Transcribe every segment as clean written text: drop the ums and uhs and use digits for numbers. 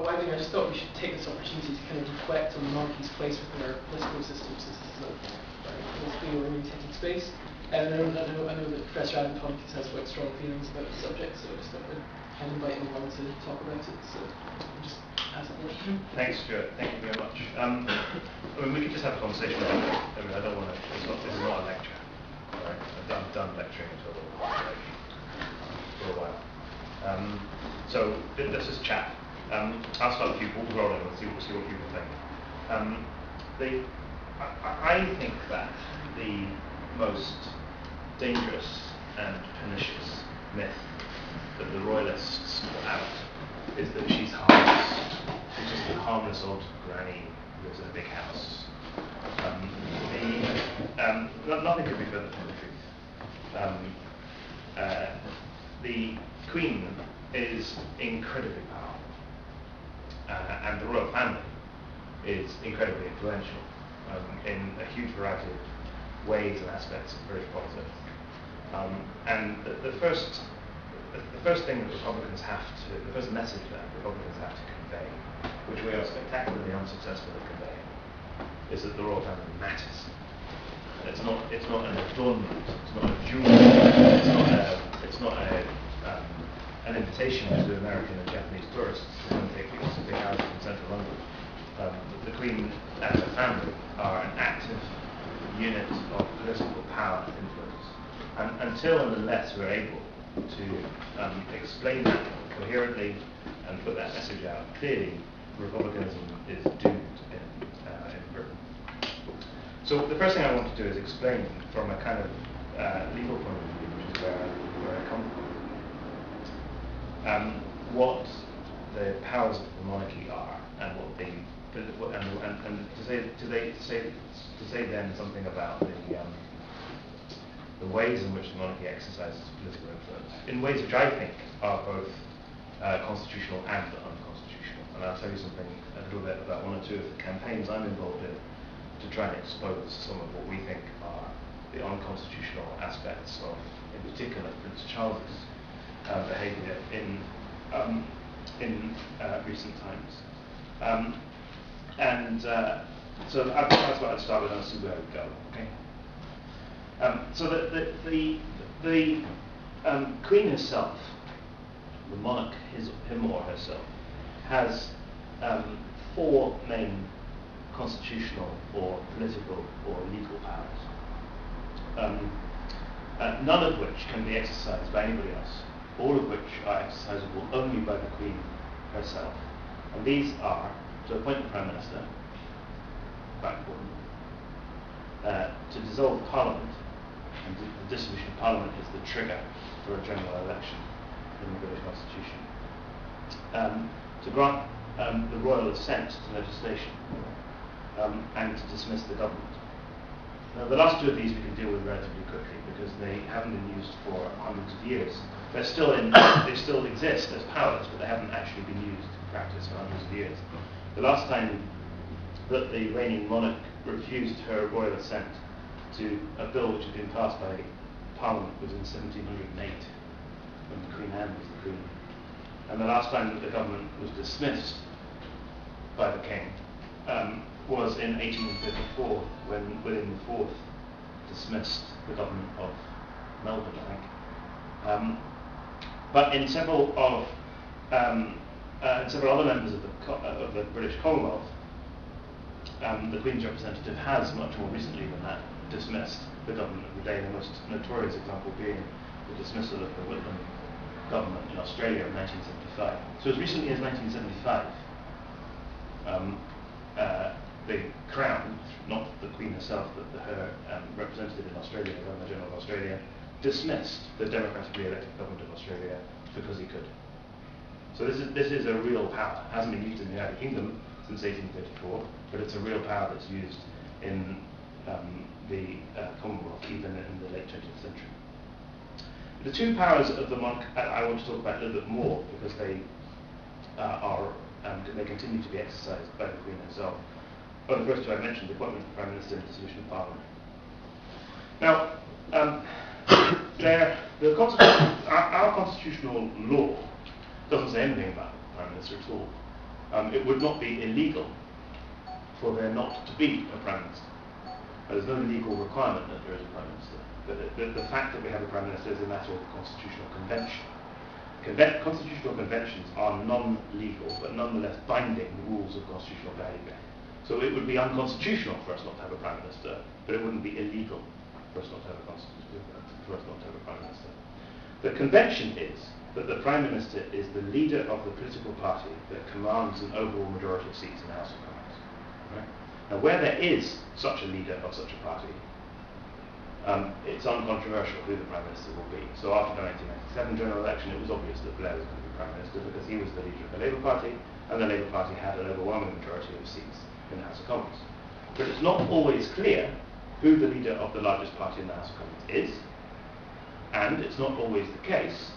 I think I just thought we should take this opportunity to kind of reflect on the monarchy's place within our political systems. This is a very politically orientated space. And I know that Professor Adam Thompkins has quite strong feelings about the subject, so I just thought I'd invite him along to talk about it. So I'll just pass it on to him. Thanks, Stuart. Thank you very much. I mean, we could just have a conversation about it. I mean, I don't want to. This is not a lecture. Right? I've done lecturing for a while. So let's just chat. I'll start with you, ball rolling, and see what people think. I think that the most dangerous and pernicious myth that the royalists put out is that she's harmless. She's just a harmless old granny who lives in a big house. Nothing could be further from the truth. The Queen is incredibly powerful, and the royal family is incredibly influential in a huge variety of ways and aspects of British politics. And the first thing that Republicans the first message that Republicans have to convey, which we are spectacularly unsuccessful at conveying, is that the royal family matters. It's not an adornment. It's not a jewel. It's not an invitation to American and Japanese tourists to come take pictures of big houses in central London. The Queen and her family are an active unit of political power and influence. And until and unless we're able to explain that coherently and put that message out clearly, republicanism is doomed in Britain. So the first thing I want to do is explain from a kind of legal point of view, which is where I come from, what the powers of the monarchy are, and what they and to say then something about the ways in which the monarchy exercises political influence, in ways which I think are both constitutional and unconstitutional. And I'll tell you something a little bit about one or two of the campaigns I'm involved in to try and expose some of what we think are the unconstitutional aspects of, in particular, Prince Charles's behaviour in recent times. So that's what I'd start with, and I'll see where we go. Okay. So the Queen herself, the monarch, him or herself, has four main constitutional or political or legal powers, none of which can be exercised by anybody else, all of which are exercisable only by the Queen herself. And these are to appoint the Prime Minister, quite important, to dissolve Parliament, and the dissolution of Parliament is the trigger for a general election in the British Constitution, to grant the royal assent to legislation, and to dismiss the government. Now, the last two of these we can deal with relatively quickly because they haven't been used for hundreds of years. They still exist as powers, but they haven't actually been used in practice for hundreds of years. The last time that the reigning monarch refused her royal assent to a bill which had been passed by Parliament was in 1708, when Queen Anne was the Queen. And the last time that the government was dismissed by the King was in 1854, when William IV dismissed the government of Melbourne, I think. But in several other members of the British Commonwealth, the Queen's representative has, much more recently than that, dismissed the government of the day, the most notorious example being the dismissal of the Whitlam government in Australia in 1975. So as recently as 1975, the Crown, not the Queen herself, but her representative in Australia, the Governor-General of Australia, dismissed the democratically elected government of Australia because he could. So this is a real power. It hasn't been used in the United Kingdom since 1834, but it's a real power that's used in the Commonwealth, even in the late 20th century. The two powers of the monarch I want to talk about a little bit more because they they continue to be exercised by the Queen herself. But the first two I mentioned, the appointment of the Prime Minister and dissolution of Parliament. Now, our constitutional law doesn't say anything about the Prime Minister at all. it would not be illegal for there not to be a Prime Minister. There's no legal requirement that there is a Prime Minister. But the fact that we have a Prime Minister is a matter of the Constitutional Convention. Constitutional conventions are non-legal, but nonetheless binding rules of constitutional behaviour. So it would be unconstitutional for us not to have a Prime Minister, but it wouldn't be illegal for us not to have a Prime Minister. The convention is that the Prime Minister is the leader of the political party that commands an overall majority of seats in the House of Commons. Right? Now, where there is such a leader of such a party, it's uncontroversial who the Prime Minister will be. So after the 1997 general election, it was obvious that Blair was going to be Prime Minister because he was the leader of the Labour Party, and the Labour Party had an overwhelming majority of seats in the House of Commons. But it's not always clear who the leader of the largest party in the House of Commons is, and it's not always the case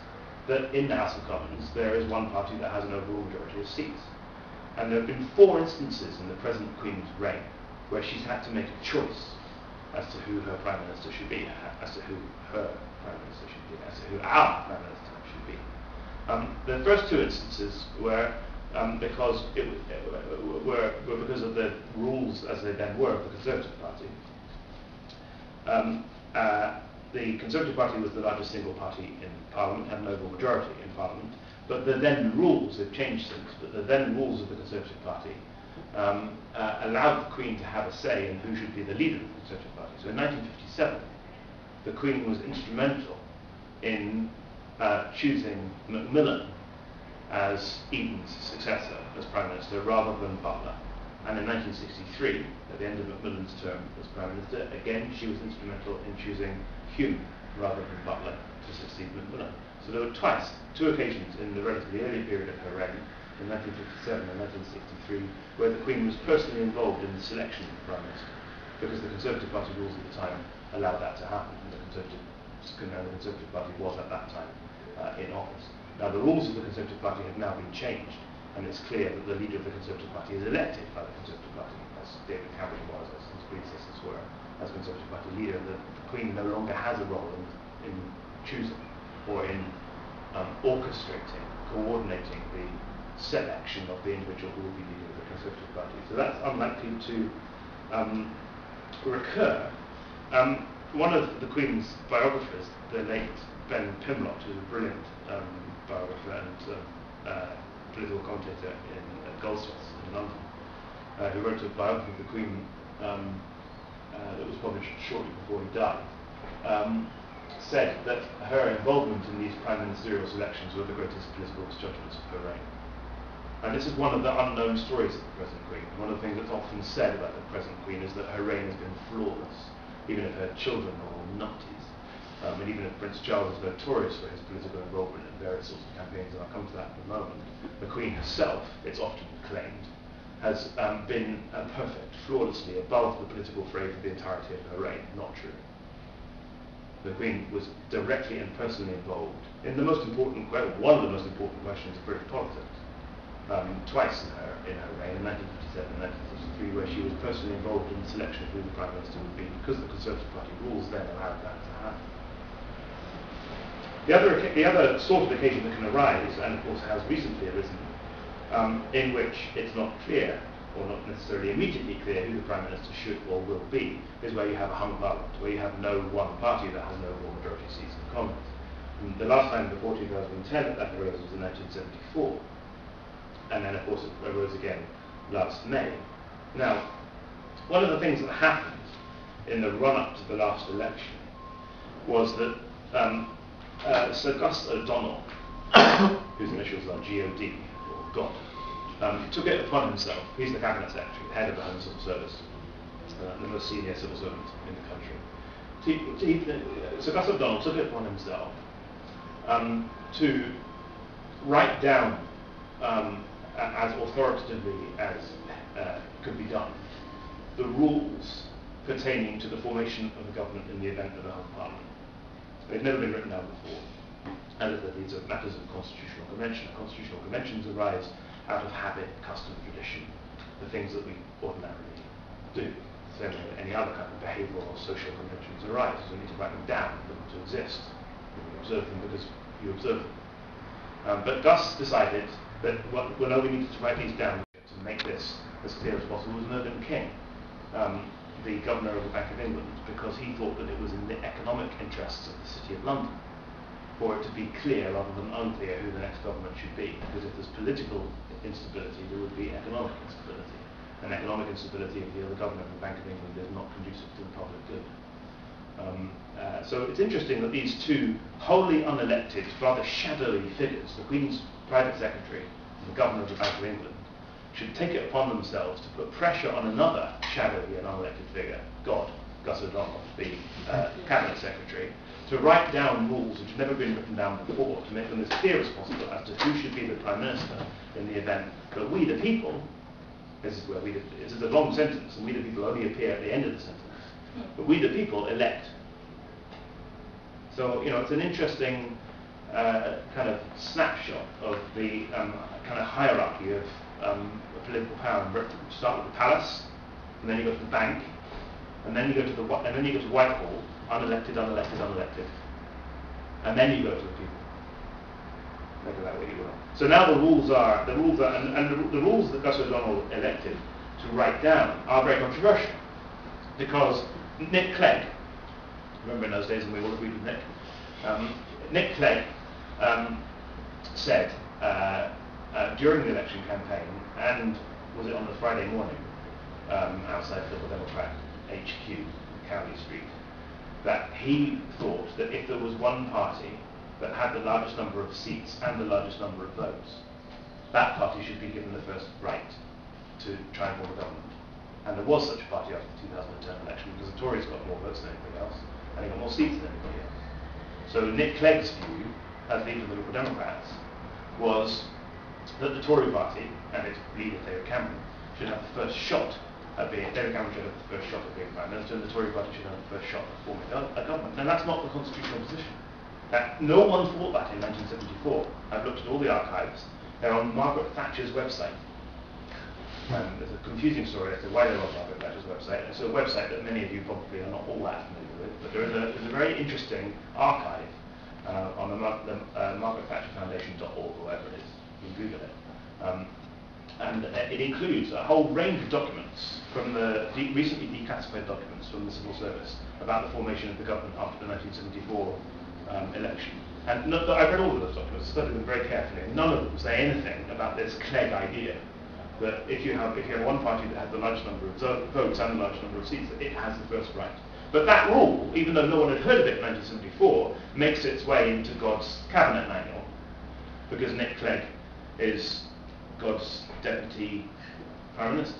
that in the House of Commons there is one party that has an overall majority of seats. And there have been 4 instances in the present Queen's reign where she's had to make a choice as to who her Prime Minister should be, as to who her Prime Minister should be, as to who our Prime Minister should be. The first 2 instances were because of the rules as they then were of the Conservative Party. The Conservative Party was the largest single party in Parliament, had an overall majority in Parliament, but the then rules have changed since, but the then rules of the Conservative Party allowed the Queen to have a say in who should be the leader of the Conservative Party. So in 1957, the Queen was instrumental in choosing Macmillan as Eden's successor as Prime Minister rather than Butler. And in 1963, at the end of Macmillan's term as Prime Minister, again she was instrumental in choosing Hume rather than Butler to succeed Macmillan. So there were 2 occasions in the relatively early period of her reign, in 1957 and 1963, where the Queen was personally involved in the selection of the Prime Minister, because the Conservative Party rules at the time allowed that to happen, and the Conservative Party was at that time in office. Now the rules of the Conservative Party have now been changed, and it's clear that the leader of the Conservative Party is elected by the Conservative Party, as David Cameron was, as his predecessors were, as Conservative Party leader. The Queen no longer has a role in choosing or in orchestrating, coordinating the selection of the individual who will be leader of the Conservative Party. So that's unlikely to recur. One of the Queen's biographers, the late Ben Pimlott, who's a brilliant biographer and political commentator at Goldsmiths in London, who wrote a biography of the Queen that was published shortly before he died, said that her involvement in these prime ministerial selections were the greatest political misjudgments of her reign. And this is one of the unknown stories of the present Queen. One of the things that's often said about the present Queen is that her reign has been flawless, even if her children are all nutties. And even if Prince Charles is notorious for his political involvement in various sorts of campaigns, and I'll come to that in a moment, the Queen herself, it's often claimed, has been perfect, flawlessly above the political fray for the entirety of her reign. Not true. The Queen was directly and personally involved in the most important, one of the most important questions of British politics, twice in her reign, in 1957 and 1963, where she was personally involved in the selection of who the Prime Minister would be, because the Conservative Party rules then allowed that to happen. The other sort of occasion that can arise, and of course has recently arisen, in which it's not clear, or not necessarily immediately clear, who the Prime Minister should or will be, is where you have a hung parliament, where you have no one party that has no overall majority seats in the Commons. And the last time before 2010 that arose was in 1974, and then of course it arose again last May. Now, one of the things that happened in the run-up to the last election was that Sir Gus O'Donnell, whose initials are GOD, or God, took it upon himself. He's the Cabinet Secretary, head of the Home Civil Service, the most senior civil servant in the country. Sir Gus O'Donnell took it upon himself to write down, as authoritatively as could be done, the rules pertaining to the formation of the government in the event of a hung parliament. They've never been written down before. And these are matters of constitutional convention. Constitutional conventions arise out of habit, custom, tradition, the things that we ordinarily do. Same way any other kind of behavioural or social conventions arise. We need to write them down for them to exist. We observe them because you observe them. But Gus decided that, well, no, we needed to write these down make this as clear as possible, was Mervyn King, the governor of the Bank of England, because he thought that it was in the economic interests of the City of London for it to be clear rather than unclear who the next government should be. Because if there's political instability, there would be economic instability. And economic instability if you're the governor of the Bank of England is not conducive to the public good. So it's interesting that these two wholly unelected, rather shadowy figures, the Queen's private secretary and the governor of the Bank of England, should take it upon themselves to put pressure on another shadowy and unelected figure, Gus O'Donnell, the cabinet secretary, to write down rules which have never been written down before, to make them as clear as possible as to who should be the Prime Minister in the event that we the people, this is a long sentence, and we the people only appear at the end of the sentence, but we the people elect. So, it's an interesting kind of snapshot of the kind of hierarchy of political power in Britain. You start with the palace, and then you go to the bank, and then you go to Whitehall, unelected, and then you go to the people. Make of that what you will. So now the rules are, the rules that Gus O'Donnell elected to write down are very controversial, because Nick Clegg, remember in those days when we all agreed with Nick, Nick Clegg said during the election campaign, and was it on the Friday morning outside the Liberal Democrat HQ, Cowley Street, that he thought that if there was one party that had the largest number of seats and the largest number of votes, that party should be given the first right to try and form a government. And there was such a party after the 2010 election, because the Tories got more votes than anybody else, and they got more seats than anybody else. So Nick Clegg's view, as leader of the Liberal Democrats, was that the Tory party and its leader David Cameron should have the first shot at being, David Cameron should have the first shot at being Prime Minister, and the Tory party should have the first shot at forming a government. Now that's not the constitutional position. No one thought that in 1974. I've looked at all the archives. They're on Margaret Thatcher's website. There's a confusing story as to why they're on Margaret Thatcher's website. It's a website that many of you probably are not all that familiar with, but there's a very interesting archive on the MargaretThatcherFoundation.org, or whatever it is. You can Google it. And it includes a whole range of documents from the recently declassified documents from the civil service about the formation of the government after the 1974 election. And I've read all of those documents, studied them very carefully, and none of them say anything about this Clegg idea that if you have one party that has the largest number of votes and the largest number of seats, that it has the first right. But that rule, even though no one had heard of it in 1974, makes its way into God's cabinet manual, because Nick Clegg is God's deputy Prime Minister.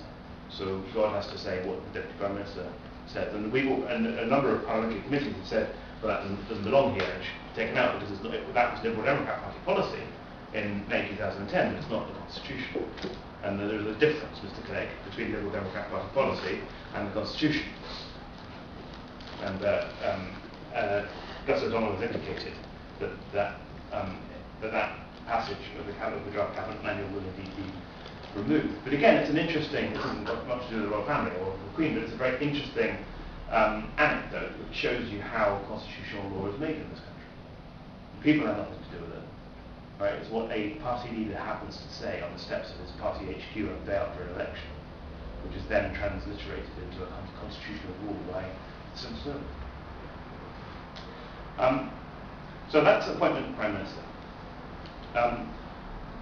So God has to say what the deputy Prime Minister says. And a number of parliamentary committees have said, well, that doesn't belong here and should be taken out, because that was Liberal Democrat Party policy in May 2010, but it's not the Constitution. And there's a difference, Mr. Clegg, between Liberal Democrat Party policy and the Constitution. And Gus O'Donnell has indicated that passage of the draft cabinet manual will indeed be removed. But again, it's an interesting, this hasn't got much to do with the royal family or the Queen, but it's a very interesting anecdote which shows you how constitutional law is made in this country. People have nothing to do with it. Right? It's what a party leader happens to say on the steps of his party HQ on the day after an election, which is then transliterated into a constitutional rule by the civil servant. So that's appointment of Prime Minister.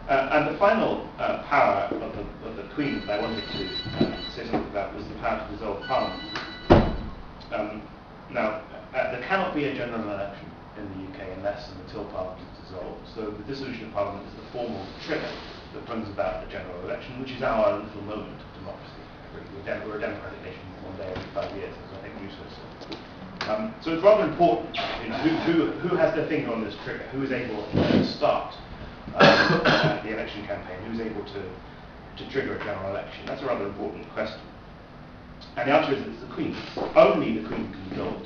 And the final power of the Queen that I wanted to say something about was the power to dissolve Parliament. Now, there cannot be a general election in the UK unless and until Parliament is dissolved. So the dissolution of Parliament is the formal trigger that brings about a general election, which is our little moment of democracy. We're a democratic nation one day every 5 years, as I think you said. So it's rather important, who has their finger on this trigger, who is able to start the election campaign, who's able to trigger a general election. That's a rather important question. And the answer is it's the Queen. Only the Queen can dissolve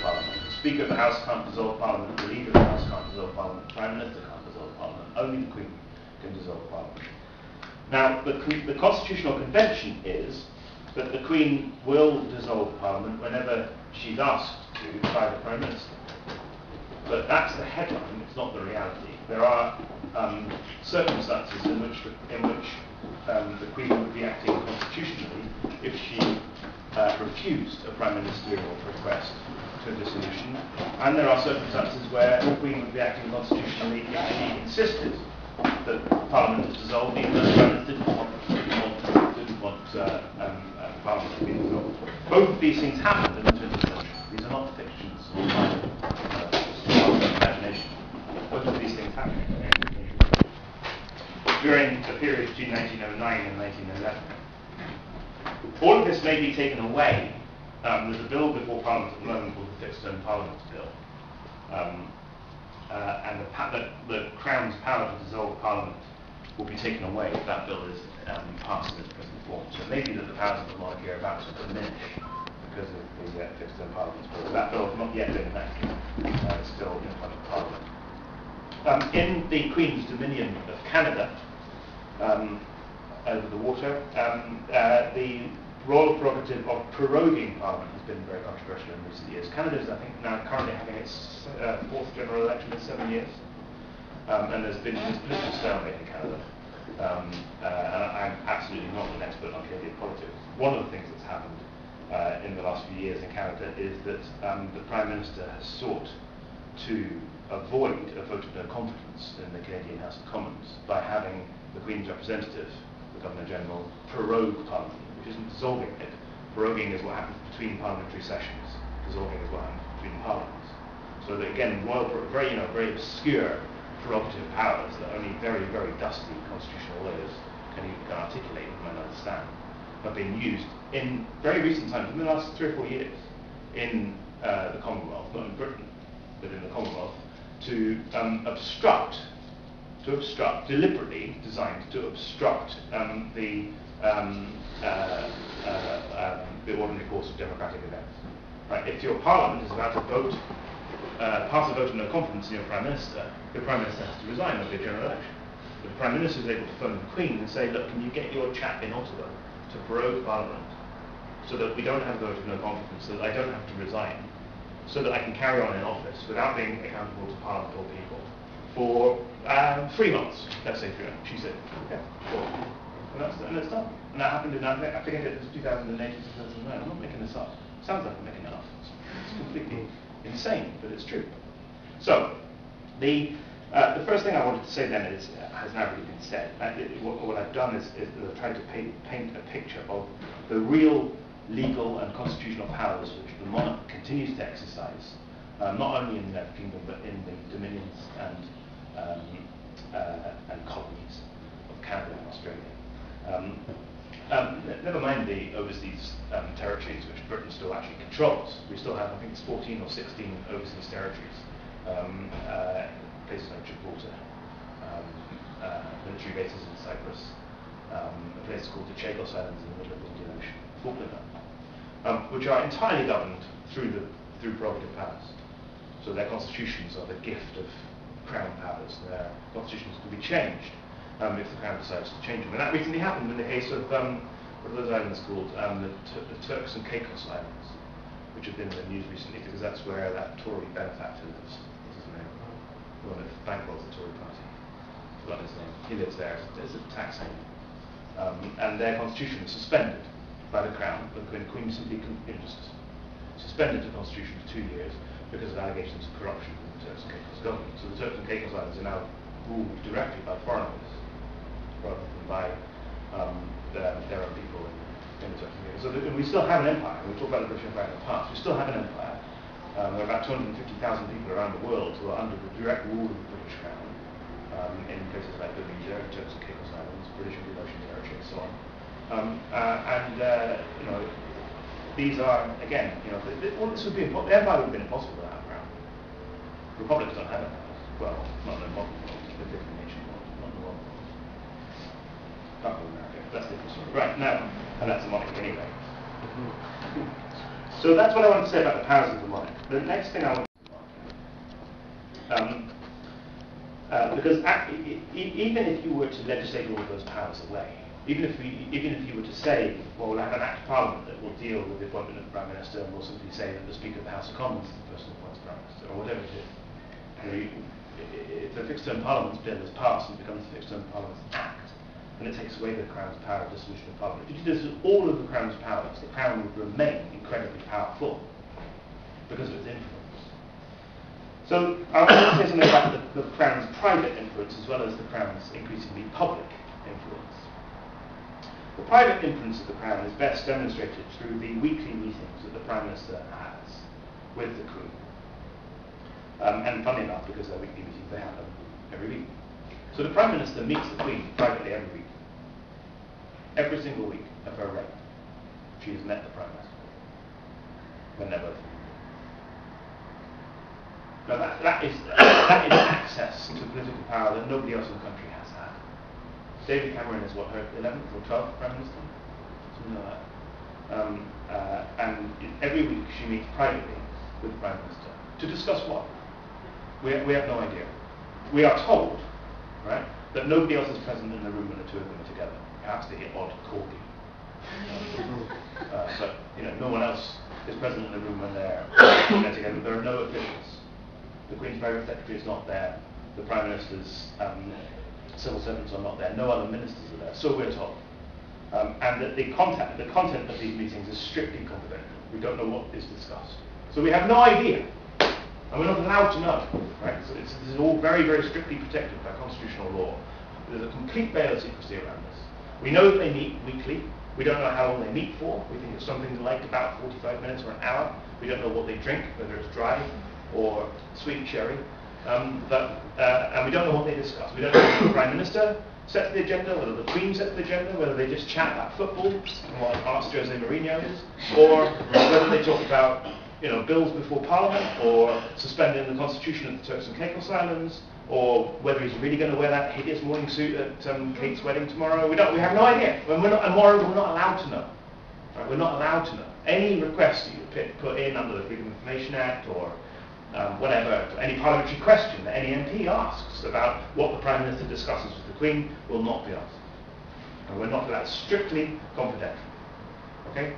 Parliament. The Speaker of the House can't dissolve Parliament, the Leader of the House can't dissolve Parliament, the Prime Minister can't dissolve Parliament. Only the Queen can dissolve Parliament. Now, the Constitutional Convention is that the Queen will dissolve Parliament whenever she's asked to by the Prime Minister. But that's the headline, it's not the reality. There are circumstances in which the Queen would be acting constitutionally if she refused a prime ministerial request to a dissolution, and there are circumstances where the Queen would be acting constitutionally if she insisted that Parliament is dissolved, even though the Prime Minister didn't want Parliament to be dissolved. Both of these things happened in the 20th century. These are not fictions of my imagination. Both of these things happened during the period between 1909 and 1911. All of this may be taken away. There's a bill before Parliament at the moment called the Fixed Term Parliament Bill. And the Crown's power to dissolve Parliament will be taken away if that bill is passed in its present form. So it may be that the powers of the monarchy are about to diminish because of the Fixed Term Parliament Bill. That bill has not yet been enacted. It's still in front of Parliament. In the Queen's Dominion of Canada, over the water, the royal prerogative of proroguing Parliament has been very controversial in recent years. Canada is, I think, now currently having its fourth general election in 7 years, and there's been this political stalemate in Canada. And I'm absolutely not an expert on Canadian politics. One of the things that's happened in the last few years in Canada is that the Prime Minister has sought to avoid a vote of no confidence in the Canadian House of Commons by having the Queen's representative, the Governor-General, prorogue Parliament, which isn't dissolving it. Proroguing is what happens between parliamentary sessions. Dissolving is what happens between parliaments. So that, again, very obscure prerogative powers that only very, very dusty constitutional lawyers can articulate and understand have been used in very recent times, in the last 3 or 4 years, in the Commonwealth, not in Britain, but in the Commonwealth, to obstruct, deliberately designed to obstruct the ordinary course of democratic events. Right? If your Parliament is about to vote, pass a vote of no confidence in your Prime Minister, the Prime Minister has to resign of the general election. The Prime Minister is able to phone the Queen and say, look, can you get your chap in Ottawa to prorogue Parliament so that we don't have a vote of no confidence, so that I don't have to resign, so that I can carry on in office without being accountable to Parliament or people for 3 months, let's say 3 months. She said, okay, sure. And it's done. And that happened in, I forget it was 2008 or 2009. I'm not making this up. Sounds like I'm making it up. It's completely insane, but it's true. So, the first thing I wanted to say then has now already been said. What I've done is I've tried to paint a picture of the real legal and constitutional powers which the monarch continues to exercise, not only in the United Kingdom but in the dominions and colonies of Canada and Australia. Never mind the overseas territories which Britain still actually controls. We still have, I think it's 14 or 16 overseas territories. Places like Gibraltar, military bases in Cyprus, a place called the Chagos Islands in the middle of the Indian Ocean, Falkland, which are entirely governed through prerogative powers. So their constitutions are the gift of Crown powers. Their constitutions can be changed if the Crown decides to change them. And that recently happened in the case of, what are those islands called? The Turks and Caicos Islands, which have been in the news recently because that's where that Tory benefactor lives. What's his name? The one that bankrolls the Tory party. I've forgotten his name. He lives there. It's a tax haven. And their constitution was suspended by the Crown. The Queen simply just suspended the constitution for 2 years because of allegations of corruption in the Turks and Caicos government. So the Turks and Caicos Islands are now ruled directly by foreigners rather than by their own people in the Turks and Caicos. So we still have an empire. We talked about the British Empire in the past. We still have an empire. There are about 250,000 people around the world who are under the direct rule of the British Crown in places like Bermuda, Turks and Caicos Islands, British Indian Ocean Territory, and so on. These are, again, this would be the empire would have been impossible without a crown. Republics don't have empires. Well, not in the modern world, but in the ancient world, not in the modern world. Apart from America, that's the different story. Right, now, and that's a monarchy anyway. So that's what I want to say about the powers of the monarch. The next thing I want to because even if you were to legislate all of those powers away, even if you were to say, well, we'll have an Act of Parliament that will deal with the appointment of the Prime Minister, and we'll simply say that the Speaker of the House of Commons is the person who appoints the Prime Minister, or whatever it is. If the Fixed Term Parliament Bill is passed and becomes the Fixed Term Parliament Act, and it takes away the Crown's power of dissolution of Parliament. If you did this with all of the Crown's powers, the Crown would remain incredibly powerful because of its influence. So I want to say something about the Crown's private influence as well as the Crown's increasingly public influence. The private influence of the Crown is best demonstrated through the weekly meetings that the Prime Minister has with the Queen. And funny enough, because they're weekly meetings, they happen every week. So the Prime Minister meets the Queen privately every week. Every single week of her reign, she has met the Prime Minister when they're both. Now that is access to political power that nobody else in the country has had. David Cameron is what, her 11th or 12th Prime Minister? Something like that. And every week she meets privately with the Prime Minister to discuss what? We have no idea. We are told, right, that nobody else is present in the room when the two of them are together. Perhaps they get odd corgi. But no one else is present in the room when they're together. There are no officials. The Queen's Private Secretary is not there. The Prime Minister's civil servants are not there. No other ministers are there. So we're told. And that the content of these meetings is strictly confidential. We don't know what is discussed. So we have no idea. And we're not allowed to know. Right? So this is all very, very strictly protected by constitutional law. There's a complete veil of secrecy around this. We know that they meet weekly. We don't know how long they meet for. We think it's something like about 45 minutes or an hour. We don't know what they drink, whether it's dry or sweet cherry. And we don't know what they discuss. We don't know whether the Prime Minister sets the agenda, whether the Queen sets the agenda, whether they just chat about football, and what Ask Jose Mourinho is, or whether they talk about bills before Parliament, or suspending the Constitution of the Turks and Caicos Islands, or whether he's really going to wear that hideous morning suit at Kate's wedding tomorrow. We have no idea. And moreover, we're not allowed to know. Right? We're not allowed to know. Any request that you put in under the Freedom of Information Act, or whatever, any parliamentary question that any MP asks about what the Prime Minister discusses with the Queen will not be asked. And we're not allowed. Strictly confidential. Okay?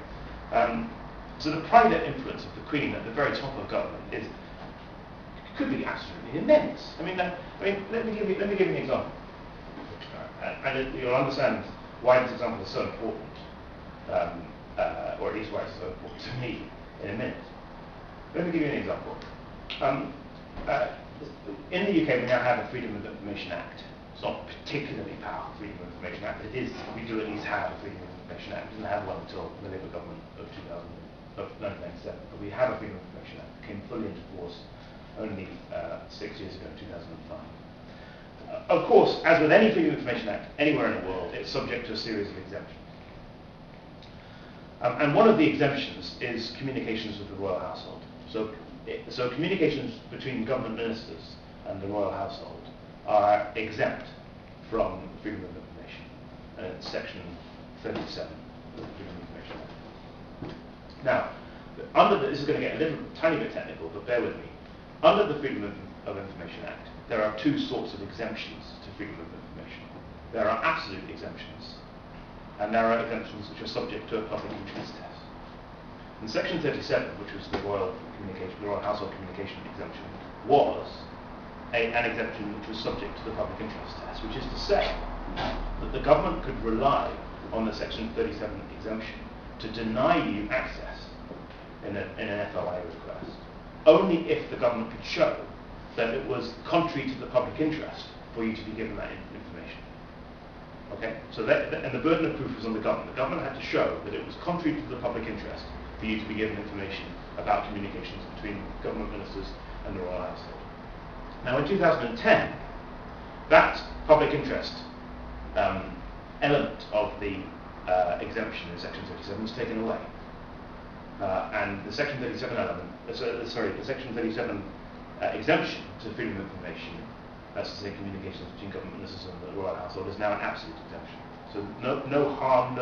So the private influence of the Queen at the very top of government could be absolutely immense. Let me give you an example, and you'll understand why this example is so important, or at least why it's so important to me in a minute. Let me give you an example. In the UK, we now have a Freedom of Information Act. It's not a particularly powerful Freedom of Information Act. We do at least have a Freedom of Information Act. We didn't have one until the Labour government of 1997. But we have a Freedom of Information Act. It came fully into force only 6 years ago, in 2005. Of course, as with any Freedom of Information Act anywhere in the world, it's subject to a series of exemptions. And one of the exemptions is communications with the royal household. So communications between government ministers and the royal household are exempt from freedom of information. And it's section 37 of the Freedom of Information Act. Now, this is going to get a tiny bit technical, but bear with me. Under the Freedom of Information Act, there are two sorts of exemptions to freedom of information. There are absolute exemptions, and there are exemptions which are subject to a public interest test. And Section 37, which was the royal household communication exemption, was an exemption which was subject to the public interest test, which is to say that the government could rely on the Section 37 exemption to deny you access in an FOI request, only if the government could show that it was contrary to the public interest for you to be given that information. Okay? So and the burden of proof was on the government. The government had to show that it was contrary to the public interest for you to be given information about communications between government ministers and the royal household. Now, in 2010, that public interest element of the exemption in Section 37 was taken away. And the Section 37 element, the Section 37 exemption to freedom of information, that's to say communications between government ministers and the royal household, is now an absolute exemption. So no harm,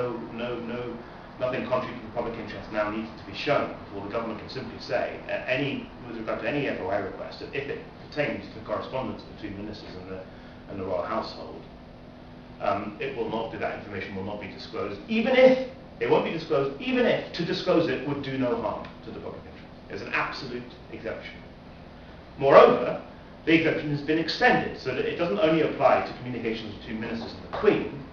nothing contrary to the public interest now needs to be shown before the government can simply say, with regard to any FOI request, that if it pertains to correspondence between ministers and the royal household, that information will not be disclosed, even if it won't be disclosed, even if to disclose it would do no harm to the public interest. There's an absolute exemption. Moreover, the exemption has been extended so that it doesn't only apply to communications between ministers and the Queen,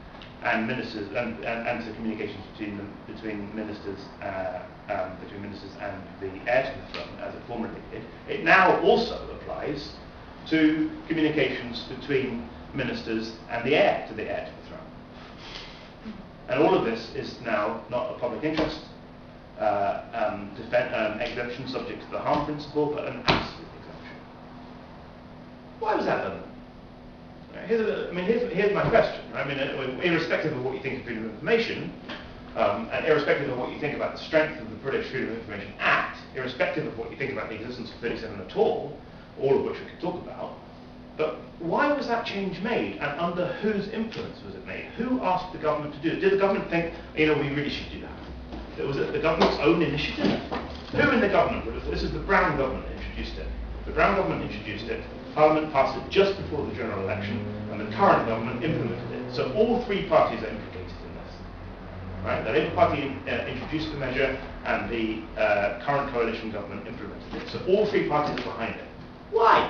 and ministers and to communications between ministers and the heir to the throne, as it formerly did. It now also applies to communications between ministers and the heir to the throne. And all of this is now not a public interest exemption subject to the harm principle, but an absolute exemption. Why was that done? Here's my question. I mean, irrespective of what you think of freedom of information, and irrespective of what you think about the strength of the British Freedom of Information Act, irrespective of what you think about the existence of 37 at all of which we could talk about, but why was that change made, and under whose influence was it made? Who asked the government to do it? Did the government think, we really should do that? Was it the government's own initiative? Who in the government would have thought? This is the Brown government that introduced it. The Brown government introduced it, Parliament passed it just before the general election, and the current government implemented it. So all three parties are implicated in this. Right? The Labour Party introduced the measure, and the current coalition government implemented it. So all three parties are behind it. Why?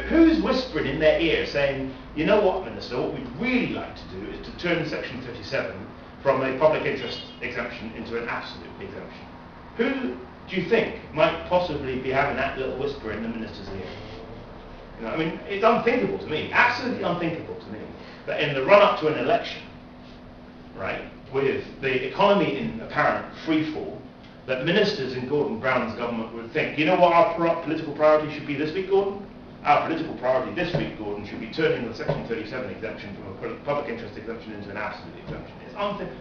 Who's whispering in their ear saying, you know what, Minister, what we'd really like to do is to turn Section 37 from a public interest exemption into an absolute exemption? Who do you think might possibly be having that little whisper in the minister's ear? It's unthinkable to me, absolutely unthinkable to me, that in the run-up to an election, right, with the economy in apparent freefall, that ministers in Gordon Brown's government would think, you know what our political priority should be this week, Gordon? Our political priority this week, Gordon, should be turning the Section 37 exemption from a public interest exemption into an absolute exemption. It's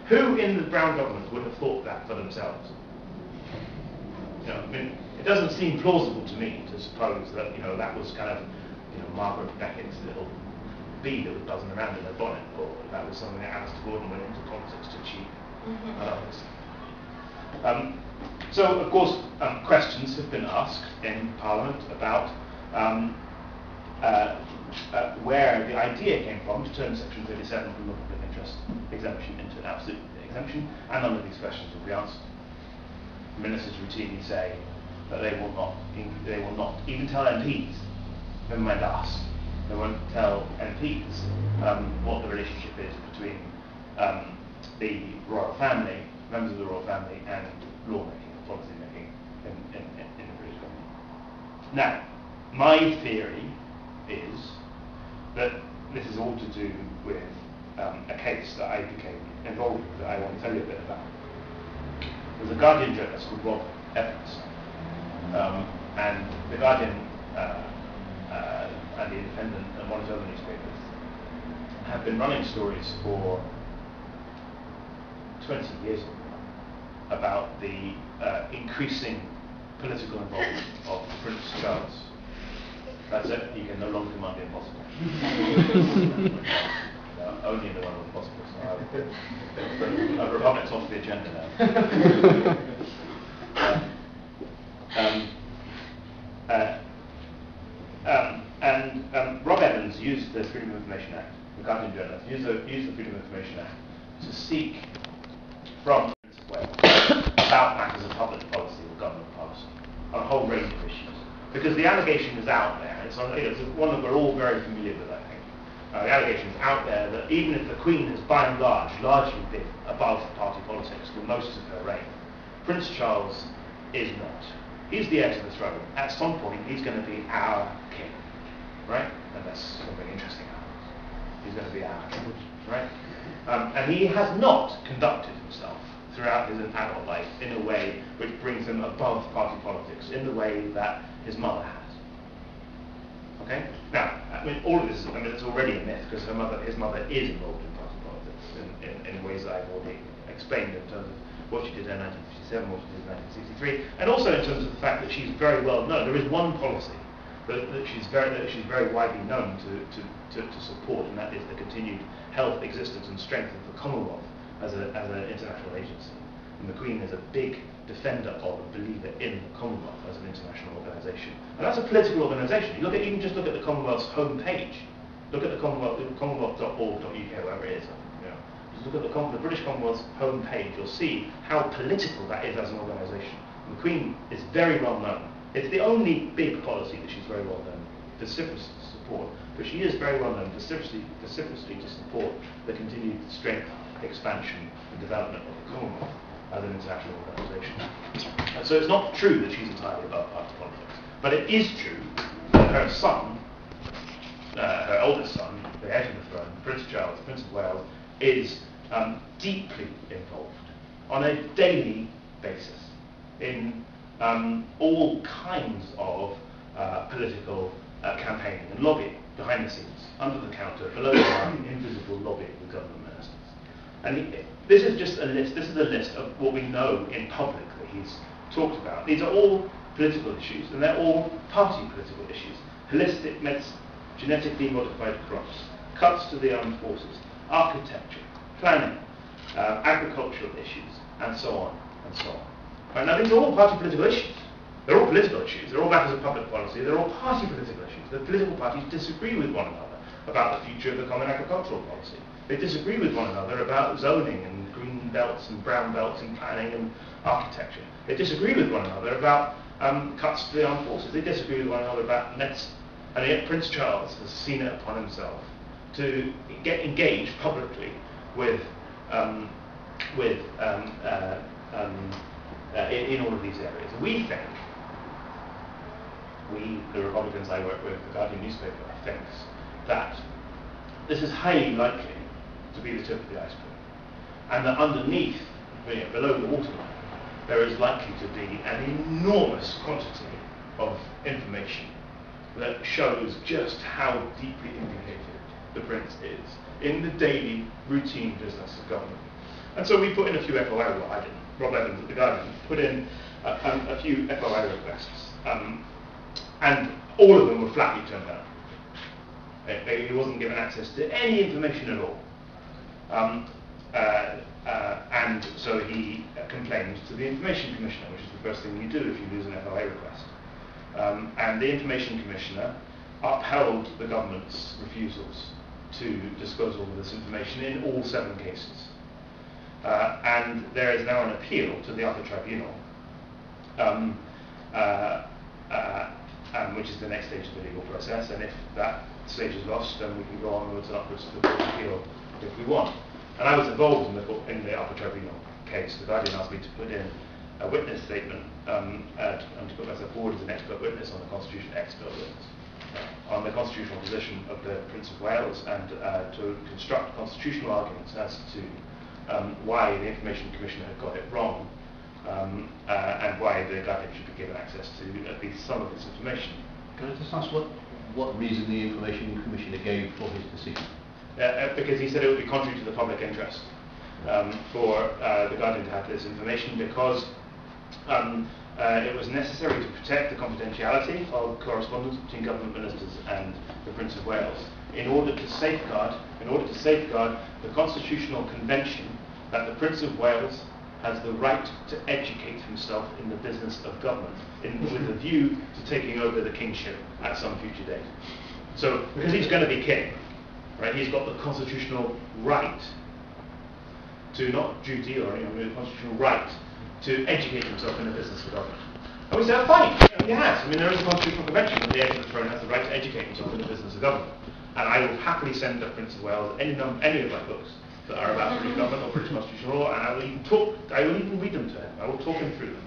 who in the Brown government would have thought that for themselves? It doesn't seem plausible to me to suppose that that was kind of Margaret Beckett's little bee that was buzzing around in her bonnet, or that was something that Alistair Gordon went into politics to achieve. So, of course, questions have been asked in Parliament about where the idea came from to turn Section 37 from a public interest exemption into an absolute exemption, and none of these questions will be answered. Ministers routinely say that they will not even tell MPs, never mind us, they won't tell MPs what the relationship is between the royal family, members of the royal family, and lawmaking, policy making in the British government. Now, my theory is that this is all to do with a case that I became involved with that I want to tell you a bit about. There's a Guardian journalist called Rob Evans, and the Guardian and the Independent and one of his other newspapers have been running stories for 20 years about the increasing political involvement of Prince Charles. That's it, you can no longer command the impossible. Only in the one of possible. So Republic's off the agenda now. Rob Evans used the Freedom of Information Act, the Guardian journalist, used the Freedom of Information Act to seek from about matters of public policy or government policy on a whole range of issues. Because the allegation is out there, it's one that we're all very familiar with, I think. The allegation is out there that even if the Queen has by and largely been above party politics for most of her reign, Prince Charles is not. He's the heir to the throne. At some point, he's going to be our king, right? Unless something interesting happens. He's going to be our king, right? And he has not conducted himself throughout his adult life in a way which brings him above party politics, in the way that his mother has. Okay? Now, all of this, it's already a myth, because his mother is involved in party politics in ways that I've already explained in terms of what she did in 1957, what she did in 1963, and also in terms of the fact that she's very well known. There is one policy that she's very widely known to support, and that is the continued health, existence, and strength of the Commonwealth as an international agency. And the Queen is a big defender of and believer in the Commonwealth as an international organisation. And that's a political organisation. You just look at the Commonwealth's home page. Look at the Commonwealth.org.uk, wherever it is. Just look at the British Commonwealth's home page. You'll see how political that is as an organisation. And the Queen is very well known. It's the only big policy that she's very well known, vociferous support but she is very well known vociferously to support the continued strength, expansion, and development of the Commonwealth as an international organisation. And so it's not true that she's entirely above party politics, but it is true that her son, her oldest son, the heir to the throne, Prince Charles, Prince of Wales, is deeply involved on a daily basis in all kinds of political campaigning and lobbying behind the scenes, under the counter, below the line, invisible lobbying with government ministers. And this is just a list. This is a list of what we know in public that he's talked about. These are all political issues, and they're all party political issues. Holistic genetically modified crops, cuts to the armed forces, architecture, planning, agricultural issues, and so on and so on. Right, now these are all party political issues. They're all political issues. They're all matters of public policy. They're all party political issues. The political parties disagree with one another about the future of the common agricultural policy. They disagree with one another about zoning and green belts and brown belts and planning and architecture. They disagree with one another about cuts to the armed forces. They disagree with one another about medicine. And yet Prince Charles has seen it upon himself to get engaged publicly in all of these areas. We think, the Republicans I work with, the Guardian newspaper, thinks that this is highly likely to be the tip of the iceberg, and that underneath, below the waterline, there is likely to be an enormous quantity of information that shows just how deeply implicated the Prince is in the daily, routine business of government. And so we put in a few FOI, well, I didn't, Rob Evans at the Guardian put in a few FOI requests, and all of them were flatly turned down. He wasn't given access to any information at all. And so he complained to the Information Commissioner, which is the first thing you do if you lose an FOI request. And the Information Commissioner upheld the government's refusals to disclose all of this information in all 7 cases. And there is now an appeal to the upper tribunal, which is the next stage of the legal process. And if that stage is lost, then we can go onwards and upwards to the Court of Appeal if we want. And I was involved in the upper tribunal case. The Guardian asked me to put in a witness statement and to put myself forward as an expert witness on the constitutional position of the Prince of Wales, and to construct constitutional arguments as to why the Information Commissioner had got it wrong, and why the Guardian should be given access to at least some of this information. Can I just ask what reason the Information Commissioner gave for his decision? Because he said it would be contrary to the public interest for the Guardian to have this information, because it was necessary to protect the confidentiality of correspondence between government ministers and the Prince of Wales in order to safeguard the constitutional convention that the Prince of Wales has the right to educate himself in the business of government, with a view to taking over the kingship at some future date. So, because he's going to be king, right, he's got the constitutional right to, not duty or the constitutional right to educate himself in the business of government. And we said, fine, he has. I mean, there is a constitutional convention that the heir to the throne has the right to educate himself in the business of government. And I will happily send the Prince of Wales any of my books that are about British government or British constitutional law, and I will even read them to him. I will talk him through them.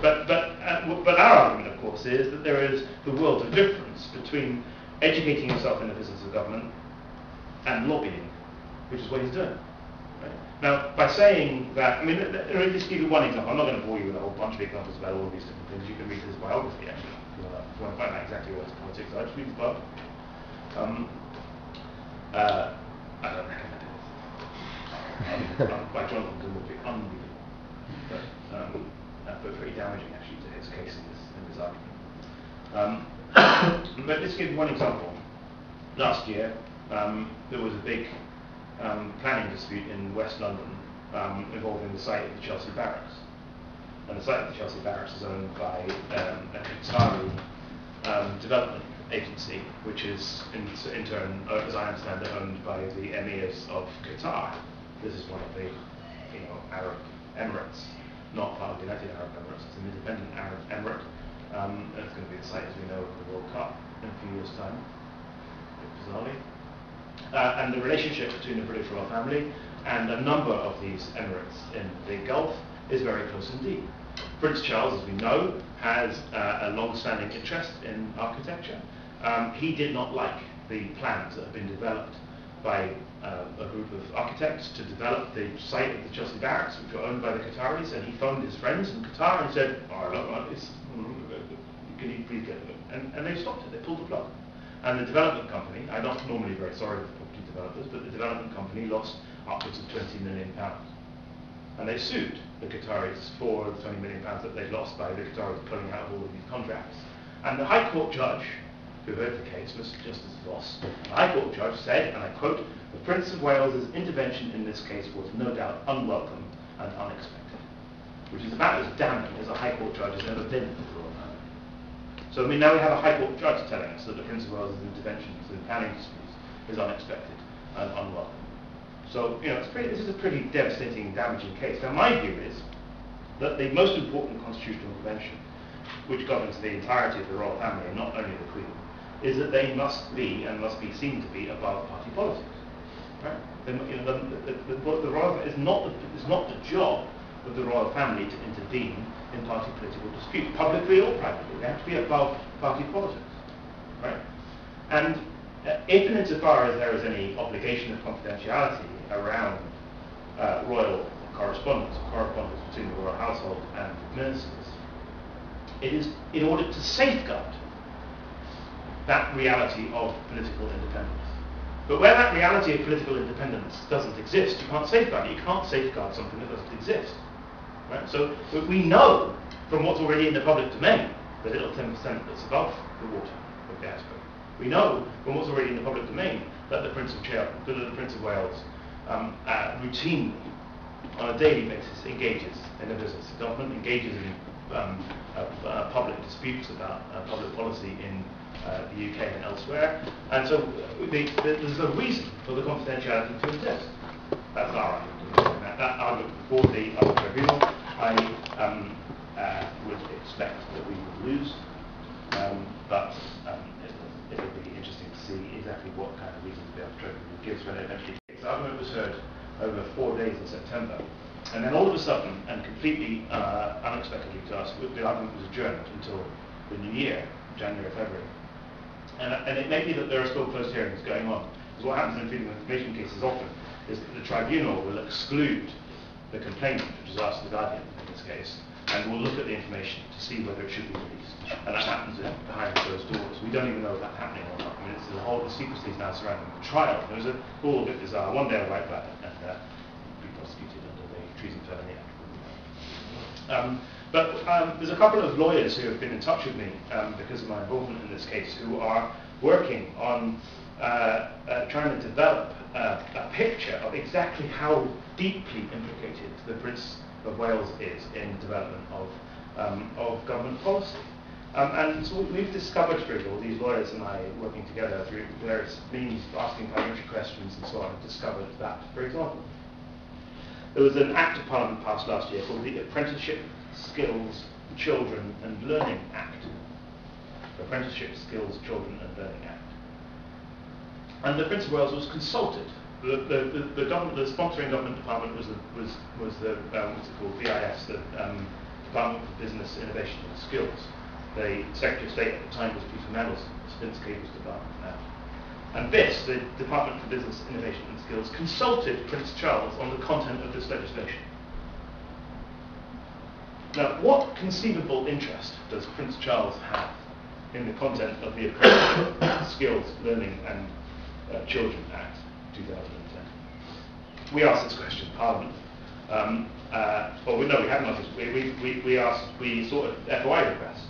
But our argument, of course, is that there is the world of difference between educating himself in the business of government and lobbying, which is what he's doing. Right? Now, by saying that, I mean, let me just give you one example. I'm not going to bore you with a whole bunch of examples about all of these different things. You can read his biography, actually, if you want to find out exactly what his politics are. Just read his biography. I don't recommend it. By Jonathan would be unbelievable, but very damaging actually to his case in this argument. But let's give one example. Last year, there was a big planning dispute in West London involving the site of the Chelsea Barracks. And the site of the Chelsea Barracks is owned by a Qatari development agency, which is in turn, as I understand it, owned by the emirs of Qatar. This is one of the Arab Emirates, not part of the United Arab Emirates. It's an independent Arab Emirate. And it's going to be the site, as we know, of the World Cup in a few years' time. bizarrely. And the relationship between the British royal family and a number of these emirates in the Gulf is very close indeed. Prince Charles, as we know, has a long-standing interest in architecture. He did not like the plans that have been developed by a group of architects to develop the site of the Chelsea Barracks, which were owned by the Qataris, and he phoned his friends in Qatar and said, "Oh, I don't like this. Can you please get it?" And they stopped it. They pulled the plug. And the development company, I'm not normally very sorry for property developers, but the development company lost upwards of £20 million. And they sued the Qataris for the £20 million that they'd lost by the Qataris pulling out of all of these contracts. And the High Court judge who heard the case, Mr. Justice Voss, the High Court judge said, and I quote, "The Prince of Wales's intervention in this case was no doubt unwelcome and unexpected," which is about as damning as a High Court judge has ever been for the royal family. So I mean, now we have a High Court judge telling us that the Prince of Wales's intervention in planning disputes is unexpected and unwelcome. So, you know, this is a pretty devastating, damaging case. Now, my view is that the most important constitutional convention, which governs the entirety of the royal family and not only the Queen, is that they must be and must be seen to be above party politics. Right? The royal is not the job of the royal family to intervene in party political disputes, publicly or privately. They have to be above party politics. Right? And if and insofar as there is any obligation of confidentiality around royal correspondence between the royal household and ministers, it is in order to safeguard that reality of political independence. But where that reality of political independence doesn't exist, you can't safeguard it. You can't safeguard something that doesn't exist. Right? So we know from what's already in the public domain, the little 10% that's above the water of the iceberg. We know from what's already in the public domain that the Prince of Wales routinely, on a daily basis, engages in the business of government, engages in public disputes about public policy in the UK and elsewhere, and so there's a reason for the confidentiality to exist. That's our argument. That argument before the other tribunal, I would expect that we would lose, but it would be interesting to see exactly what kind of reasons the other tribunal gives when it eventually gets. The argument was heard over 4 days in September, and then all of a sudden, and completely unexpectedly to us, the argument was adjourned until the new year, January, February. And it may be that there are still closed hearings going on, because what happens in freedom of information cases often is that the tribunal will exclude the complainant, which is us, the guardian in this case, and will look at the information to see whether it should be released. And that happens behind closed doors. We don't even know if that's happening or not. I mean, it's the whole secrecy is now surrounding the trial. It was all a bit bizarre. One day I'll write about it and be prosecuted under the Treason Felony Act. But there's a couple of lawyers who have been in touch with me because of my involvement in this case, who are working on trying to develop a picture of exactly how deeply implicated the Prince of Wales is in development of government policy. And so we've discovered through all these lawyers and I working together through various means, asking parliamentary questions and so on, discovered that, for example, there was an Act of Parliament passed last year called the Apprenticeship Skills, Children and Learning Act. Apprenticeship Skills, Children and Learning Act. And the Prince of Wales was consulted. The government, the sponsoring government department was the what's it called, BIS, the Department for Business, Innovation and Skills. The Secretary of State at the time was Peter Mendelson, Vince Cable's department now. And this, the Department for Business, Innovation and Skills, consulted Prince Charles on the content of this legislation. Now, what conceivable interest does Prince Charles have in the content of the Apprenticeship Skills, Learning and Children Act 2010? We asked this question in Parliament. We haven't asked this. We sought a FOI request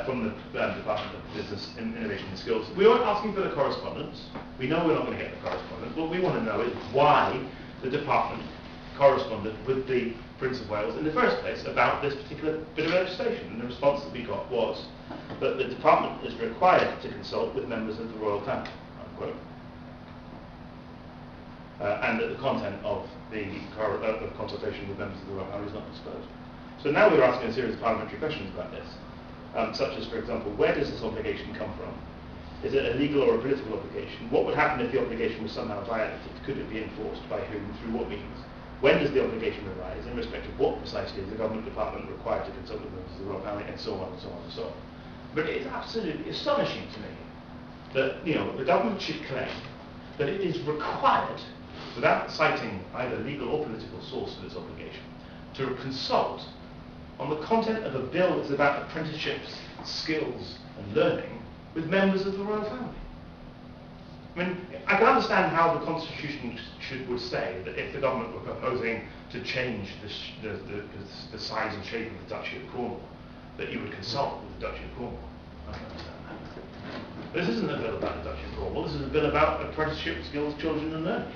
from the Department of Business, Innovation and Skills. We weren't asking for the correspondence. We know we're not going to get the correspondence. What we want to know is why the department corresponded with the Prince of Wales in the first place about this particular bit of legislation. And the response that we got was that the department is required to consult with members of the royal family, unquote. And that the content of the consultation with members of the royal family is not disclosed. So now we're asking a series of parliamentary questions about this, such as, for example, where does this obligation come from? Is it a legal or a political obligation? What would happen if the obligation was somehow violated? Could it be enforced? By whom? Through what means? When does the obligation arise? In respect of what precisely is the government department required to consult with members of the royal family, and so on and so on and so on. But it is absolutely astonishing to me that the government should claim that it is required, without citing either legal or political source for this obligation, to consult on the content of a bill that's about apprenticeships, skills and learning with members of the royal family. I mean, I can understand how the Constitution would say that if the government were proposing to change the size and shape of the Duchy of Cornwall, that you would consult with the Duchy of Cornwall. I can understand that. But this isn't a bill about the Duchy of Cornwall, this is a bill about apprenticeship, skills, children and learning.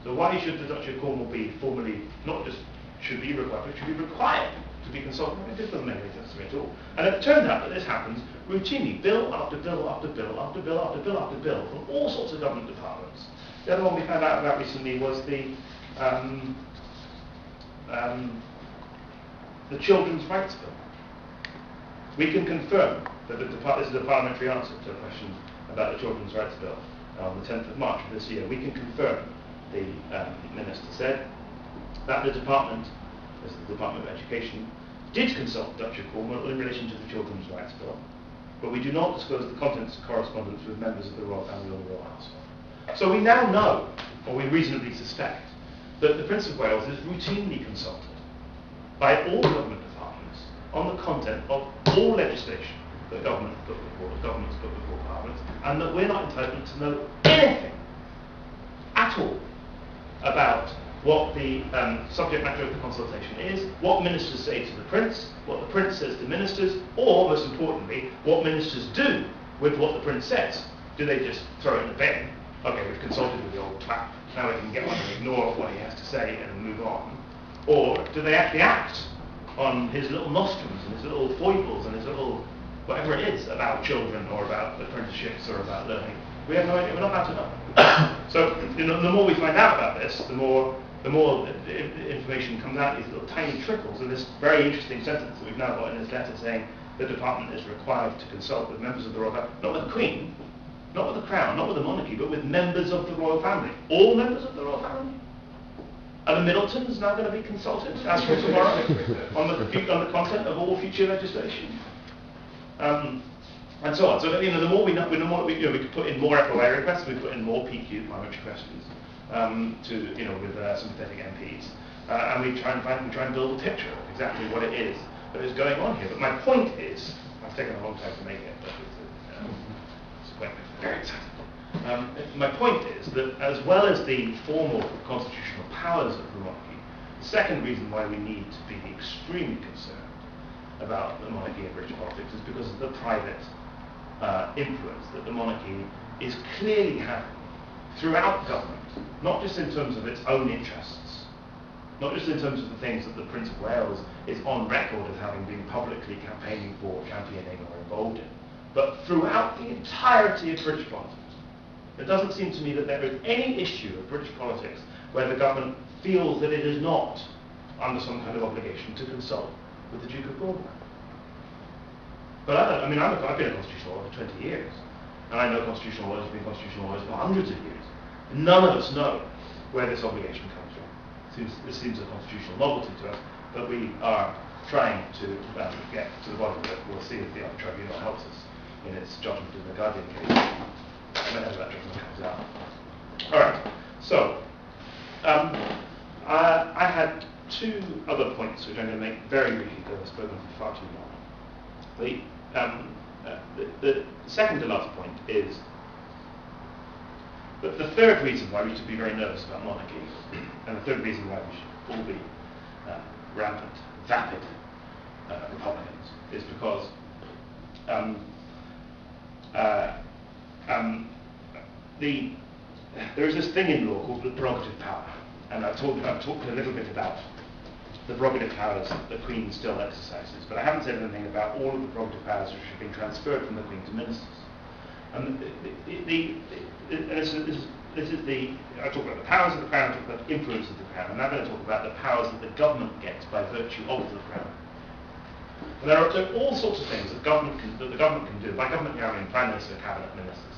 So why should the Duchy of Cornwall be formally, not just should be required, but should be required to be consulted? It doesn't make any sense to me at all. And it turned out that this happens routinely, bill after bill after bill after bill after bill after bill from all sorts of government departments. The other one we found out about recently was the Children's Rights Bill. We can confirm that this is a parliamentary answer to a question about the Children's Rights Bill on the 10th of March of this year. We can confirm, the Minister said, that the Department, as the Department of Education, did consult the Duchy of Cornwall in relation to the Children's Rights Bill, but we do not disclose the contents of correspondence with members of the royal family or the royal household. So we now know, or we reasonably suspect, that the Prince of Wales is routinely consulted by all government departments on the content of all legislation that governments put before Parliament, and that we're not entitled to know anything at all about what the subject matter of the consultation is, what ministers say to the Prince, what the Prince says to ministers, or, most importantly, what ministers do with what the Prince says. Do they just throw it in the bin? Okay, we've consulted with the old twat, now we can get on and ignore what he has to say and move on. Or do they actually act on his little nostrums and his little foibles and his little whatever it is about children or about apprenticeships or about learning? We have no idea, we're not allowed to know. So the more we find out about this, the more information comes out, these little tiny trickles, and this very interesting sentence that we've now got in this letter saying the department is required to consult with members of the royal family, not with the Queen, not with the Crown, not with the monarchy, but with members of the royal family. All members of the royal family? Are the Middletons now going to be consulted, as from tomorrow, on the content of all future legislation? And so on. So the more we know, we could put in more FOA requests, we put in more PQ, parliamentary questions, with sympathetic MPs, and we try and build a picture of exactly what it is that is going on here. But my point is, it's taken a long time to make it, but it's quite very exciting. My point is that as well as the formal constitutional powers of the monarchy, the second reason why we need to be extremely concerned about the monarchy in British politics is because of the private influence that the monarchy is clearly having throughout government, not just in terms of its own interests, not just in terms of the things that the Prince of Wales is on record as having been publicly campaigning for, championing or involved in, but throughout the entirety of British politics. It doesn't seem to me that there is any issue of British politics where the government feels that it is not under some kind of obligation to consult with the Duke of Cornwall. But I've been a constitutional lawyer for 20 years, and I know constitutional lawyers have been constitutional lawyers for hundreds of years. None of us know where this obligation comes from. This seems a constitutional novelty to us, but we are trying to get to the bottom of it. We'll see if the other tribunal helps us in its judgment in the Guardian case, whenever that judgment comes out. All right, so I had two other points which I'm going to make very briefly because I've spoken for far too long. The second to last point is that the third reason why we should be very nervous about monarchy, and the third reason why we should all be rampant, vapid Republicans, is because there is this thing in law called the prerogative power, and I've talked a little bit about the prerogative powers that the Queen still exercises, but I haven't said anything about all of the prerogative powers which have been transferred from the Queen to ministers. And I talk about the powers of the Crown, I talk about the influence of the Crown, and I'm going to talk about the powers that the government gets by virtue of the Crown. And there are all sorts of things that the government can do. By government, I mean Prime Minister, Cabinet, Ministers,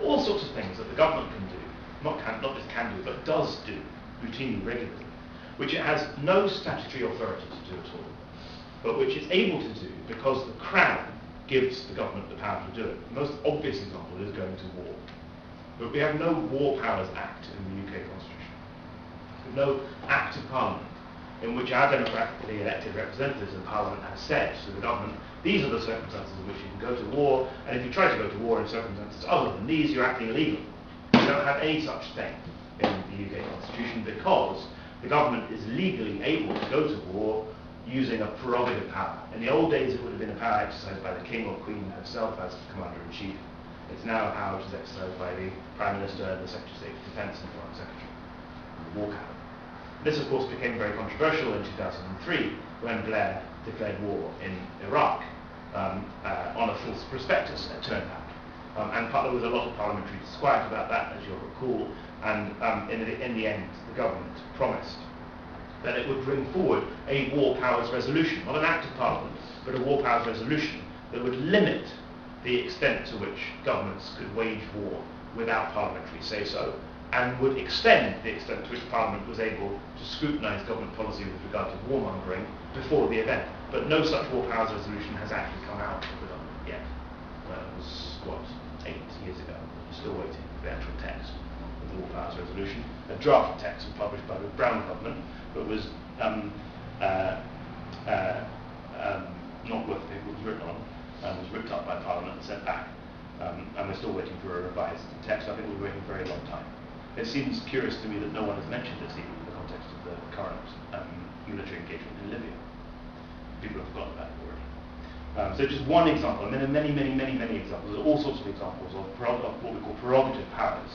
all sorts of things that the government can do, not just can do, but does do routinely, regularly, which it has no statutory authority to do at all, but which it's able to do because the Crown gives the government the power to do it. The most obvious example is going to war. But we have no War Powers Act in the UK Constitution. We have no Act of Parliament in which our democratically elected representatives in Parliament have said to the government, these are the circumstances in which you can go to war, and if you try to go to war in circumstances other than these, you're acting illegally. We don't have any such thing in the UK Constitution because the government is legally able to go to war using a prerogative power. In the old days, it would have been a power exercised by the King or Queen herself as Commander-in-Chief. It's now a power which is exercised by the Prime Minister and the Secretary of State for Defence and Foreign Secretary, and the War Cabinet. This, of course, became very controversial in 2003 when Blair declared war in Iraq on a false prospectus, it turned out. And there was a lot of parliamentary disquiet about that, as you'll recall, and in the end, the government promised that it would bring forward a War Powers Resolution, not an Act of Parliament, but a War Powers Resolution that would limit the extent to which governments could wage war without parliamentary say-so, and would extend the extent to which Parliament was able to scrutinise government policy with regard to warmongering before the event. But no such War Powers Resolution has actually come out of the government yet. Well, it was, 8 years ago. We're still waiting for the actual text of the War Powers Resolution. A draft text was published by the Brown government, but was not worth the paper it was written on, and was ripped up by Parliament and sent back. And we're still waiting for a revised text. I think we're waiting a very long time. It seems curious to me that no one has mentioned this even in the context of the current military engagement in Libya. People have forgotten about it already. So just one example, and there are many examples. There are all sorts of examples of what we call prerogative powers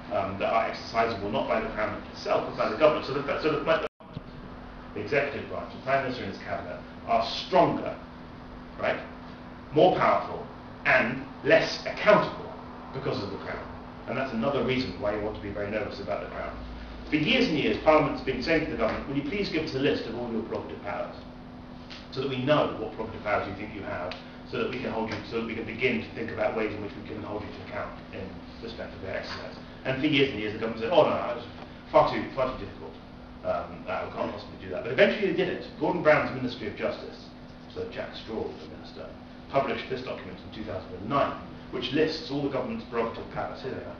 that are exercisable not by the Crown itself, but by the government. So the executive branch, the Prime Minister and his cabinet, are stronger, right, more powerful, and less accountable because of the Crown. And that's another reason why you want to be very nervous about the Crown. For years and years, Parliament's been saying to the government, will you please give us a list of all your prerogative powers, so that we know what prerogative powers you think you have, so that we can hold you, so that we can begin to think about ways in which we can hold you to account in respect of their exercise. And for years and years, the government said, oh no, it's far too difficult. We can't possibly do that. But eventually they did it. Gordon Brown's Ministry of Justice, so Jack Straw was the minister, published this document in 2009, which lists all the government's prerogative powers. Here they are.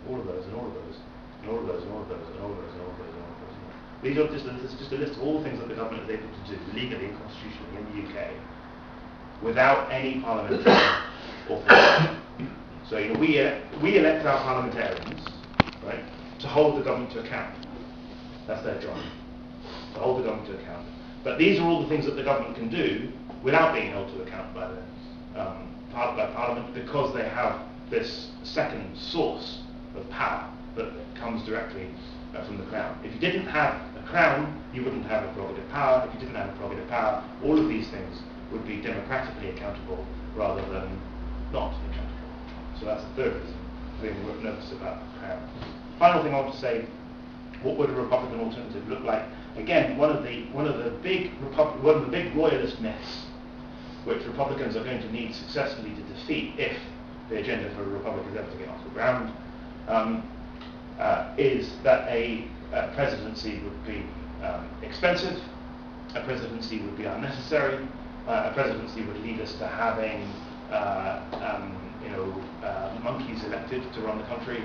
All of those, and all of those, and all of those, and all of those, and all of those, and all of those, and all of those. These are just a list of all the things that the government is able to do legally and constitutionally in the UK without any parliamentary authority. So we elect our parliamentarians, right, to hold the government to account. That's their job, to hold the government to account. But these are all the things that the government can do without being held to account by Parliament, because they have this second source of power that comes directly from the Crown. If you didn't have a Crown, you wouldn't have a prerogative power. If you didn't have a prerogative power, all of these things would be democratically accountable rather than not accountable. So that's the third reason for being nervous about the Crown. Final thing I want to say, what would a Republican alternative look like? Again, one of the big royalist myths which Republicans are going to need successfully to defeat if the agenda for a republic is ever to get off the ground, is that a presidency would be expensive, a presidency would be unnecessary, a presidency would lead us to having monkeys elected to run the country,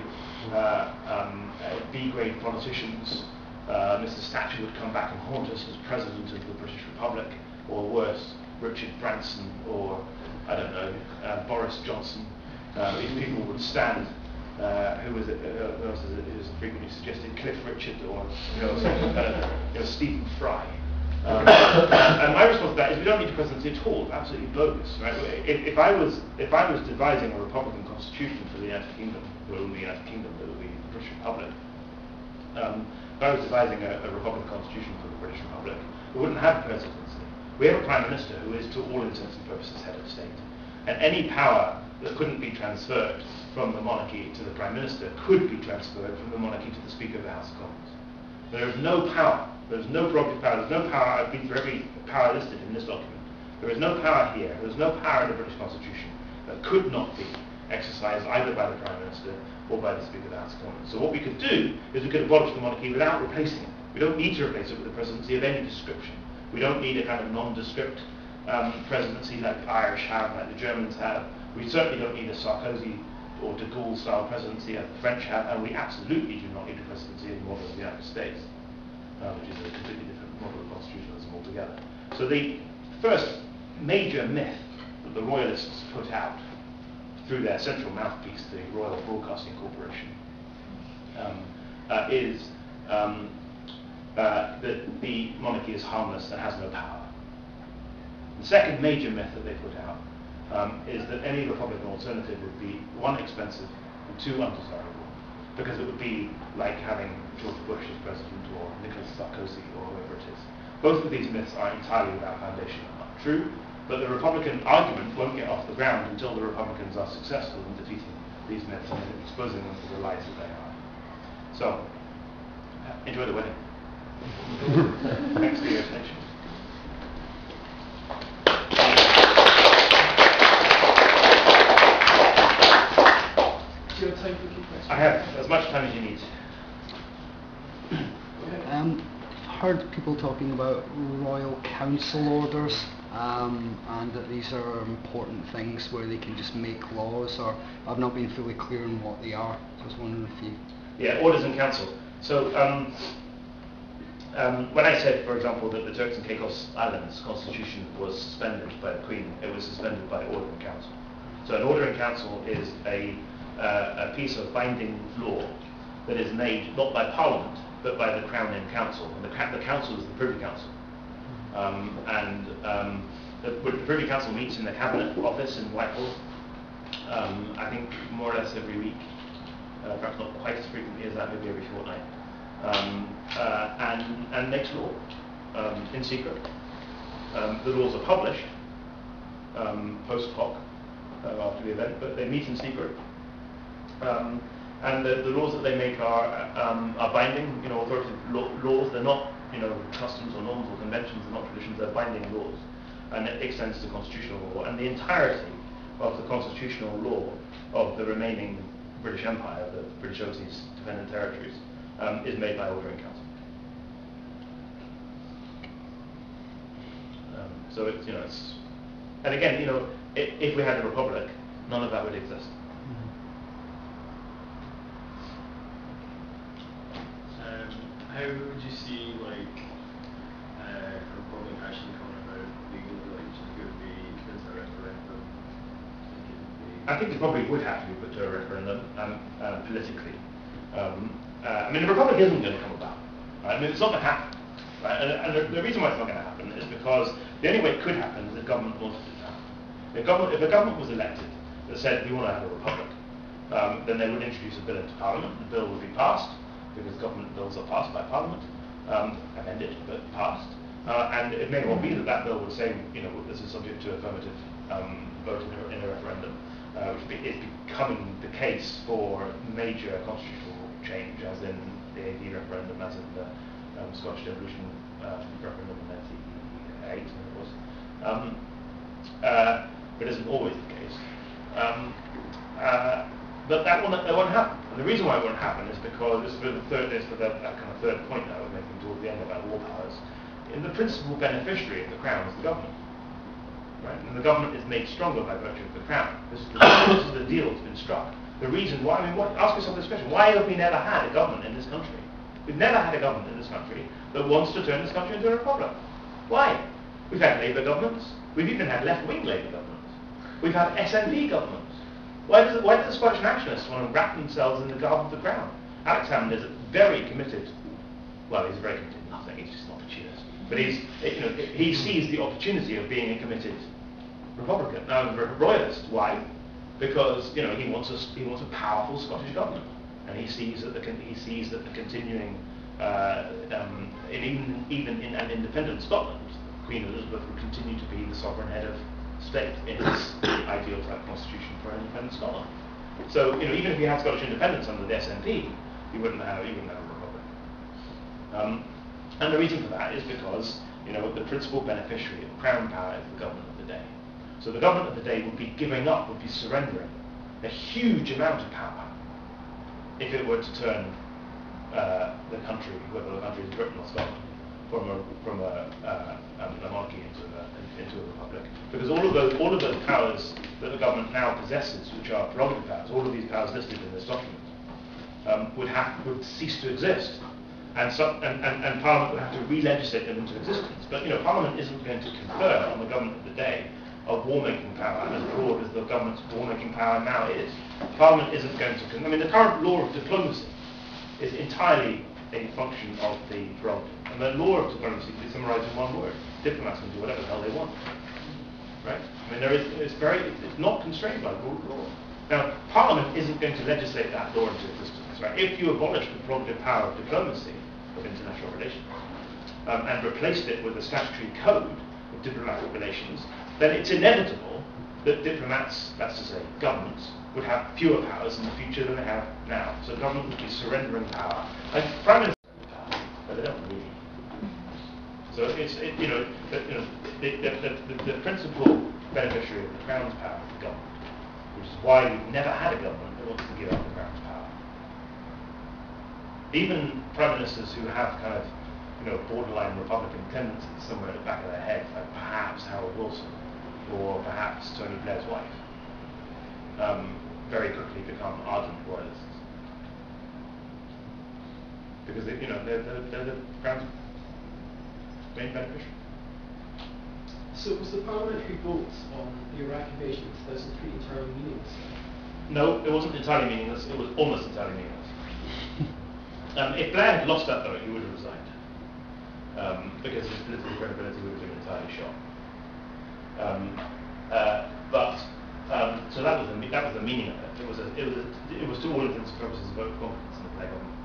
B-grade politicians. Mr. Thatcher would come back and haunt us as president of the British Republic, or worse, Richard Branson, or I don't know, Boris Johnson. These people would stand. Who was it? Who else is it? Who's frequently suggested? Cliff Richard, or Stephen Fry. And my response to that is we don't need a presidency at all. It's absolutely bogus, right? If I was devising a Republican constitution for the United Kingdom, well, it wouldn't be the United Kingdom, but it would be the British Republic. If I was devising a Republican constitution for the British Republic, we wouldn't have a presidency. We have a Prime Minister who is, to all intents and purposes, head of state. And any power that couldn't be transferred from the monarchy to the Prime Minister could be transferred from the monarchy to the Speaker of the House of Commons. There is no power, there is no prerogative power, there's no power, I've been through every power listed in this document. There is no power here, there is no power in the British Constitution that could not be exercised either by the Prime Minister or by the Speaker of the House of Commons. So what we could do is we could abolish the monarchy without replacing it. We don't need to replace it with a presidency of any description. We don't need a kind of nondescript presidency like the Irish have, like the Germans have. We certainly don't need a Sarkozy or de Gaulle style presidency like the French have, and we absolutely do not need a presidency in the model of the United States, which is a completely different model of constitutionalism altogether. So the first major myth that the Royalists put out through their central mouthpiece, the Royal Broadcasting Corporation, is that the monarchy is harmless and has no power. The second major myth that they put out is that any Republican alternative would be, one, expensive, and two, undesirable, because it would be like having George Bush as president or Nicolas Sarkozy or whoever it is. Both of these myths are entirely without foundation and not true, but the Republican argument won't get off the ground until the Republicans are successful in defeating these myths and exposing them to the lies that they are. So, enjoy the wedding. Thanks for your attention. Do you have time for a few questions? I have as much time as you need. Heard people talking about royal council orders, and that these are important things where they can just make laws, or I've not been fully clear on what they are. So I was wondering if you... Yeah, orders in council. So when I said, for example, that the Turks and Caicos Islands constitution was suspended by the Queen, it was suspended by order in council. So an order in council is a piece of binding law that is made not by Parliament, but by the Crown in Council. And the Council is the Privy Council. The Privy Council meets in the Cabinet Office in Whitehall, I think more or less every week, perhaps not quite as frequently as that, maybe every fortnight, and makes law in secret. The laws are published post hoc after the event, but they meet in secret. And the laws that they make are binding, authoritative laws. They're not, customs or norms or conventions. They're not traditions. They're binding laws, and it extends to constitutional law. And the entirety of the constitutional law of the remaining British Empire, the British overseas dependent territories, is made by order in council. So it's, and again, if we had a republic, none of that would exist. How would you see a republic actually coming about legally? Like, is it going to be put to a referendum? I think it probably would have to be put to a referendum politically. I mean, the republic isn't going to come about. Right? I mean, it's not going to happen. Right? And the reason why it's not going to happen is because the only way it could happen is if government wanted it to happen. If a government was elected that said we want to have a republic, then they would introduce a bill into Parliament. The bill would be passed, because government bills are passed by Parliament, amended but passed, and it may well be that bill would say, this is subject to affirmative vote in a referendum, which is becoming the case for major constitutional change, as in the AD referendum, as in the Scottish Devolution referendum in 1998, it was. But it isn't always the case. But that won't happen. And the reason why it won't happen is because this is that kind of third point that I was making towards the end about war powers. And the principal beneficiary of the Crown is the government. Right? And the government is made stronger by virtue of the Crown. This is the deal that's been struck. The reason why, ask yourself this question, why have we never had a government in this country? We've never had a government in this country that wants to turn this country into a republic. Why? We've had Labour governments. We've even had left-wing Labour governments. We've had SNP governments. Why do the Scottish nationalists want to wrap themselves in the garb of the Crown? Alex Hammond is very committed. Well, he's very committed to nothing. He's just an opportunist. But he sees the opportunity of being a committed Republican, royalist. Why? Because he wants a powerful Scottish government, and he sees that the continuing, even in an independent Scotland, Queen Elizabeth would continue to be the sovereign head of state in its ideal type constitution for an independent Scotland. So even if you had Scottish independence under the SNP, you wouldn't have a republic. And the reason for that is because the principal beneficiary of Crown power is the government of the day. So the government of the day would be giving up, would be surrendering a huge amount of power if it were to turn the country, whether the country is Britain or Scotland, from a monarchy into a republic, because all of those powers that the government now possesses, which are prerogative powers, all of these powers listed in this document, would cease to exist, and Parliament would have to re-legislate them into existence. But Parliament isn't going to confer on the government of the day a war-making power as broad as the government's war-making power now is. Parliament isn't going to. The current law of diplomacy is entirely a function of the prerogative. And the law of diplomacy is summarised in one word: diplomats can do whatever the hell they want. Right? It's not constrained by rule of law. Now, Parliament isn't going to legislate that law into existence. Right? If you abolish the prerogative power of diplomacy, of international relations, and replaced it with a statutory code of diplomatic relations, then it's inevitable that diplomats, that's to say governments, would have fewer powers in the future than they have now. So government would be surrendering power. And Prime Minister has power, but they don't really. So the principal beneficiary of the Crown's power is the government, which is why we've never had a government that wants to give up the Crown's power. Even Prime Ministers who have kind of borderline Republican tendencies somewhere at the back of their head, like perhaps Harold Wilson or perhaps Tony Blair's wife, very quickly become ardent royalists because they're the Crown's main beneficiary. So was the parliamentary vote on the Iraq invasion in 2003 entirely meaningless? No, it wasn't entirely meaningless. It was almost entirely meaningless. If Blair had lost that vote, he would have resigned, because his political credibility would have been entirely shot. So that was the meaning of it. It was to all intents and purposes a vote of confidence in the Blair government.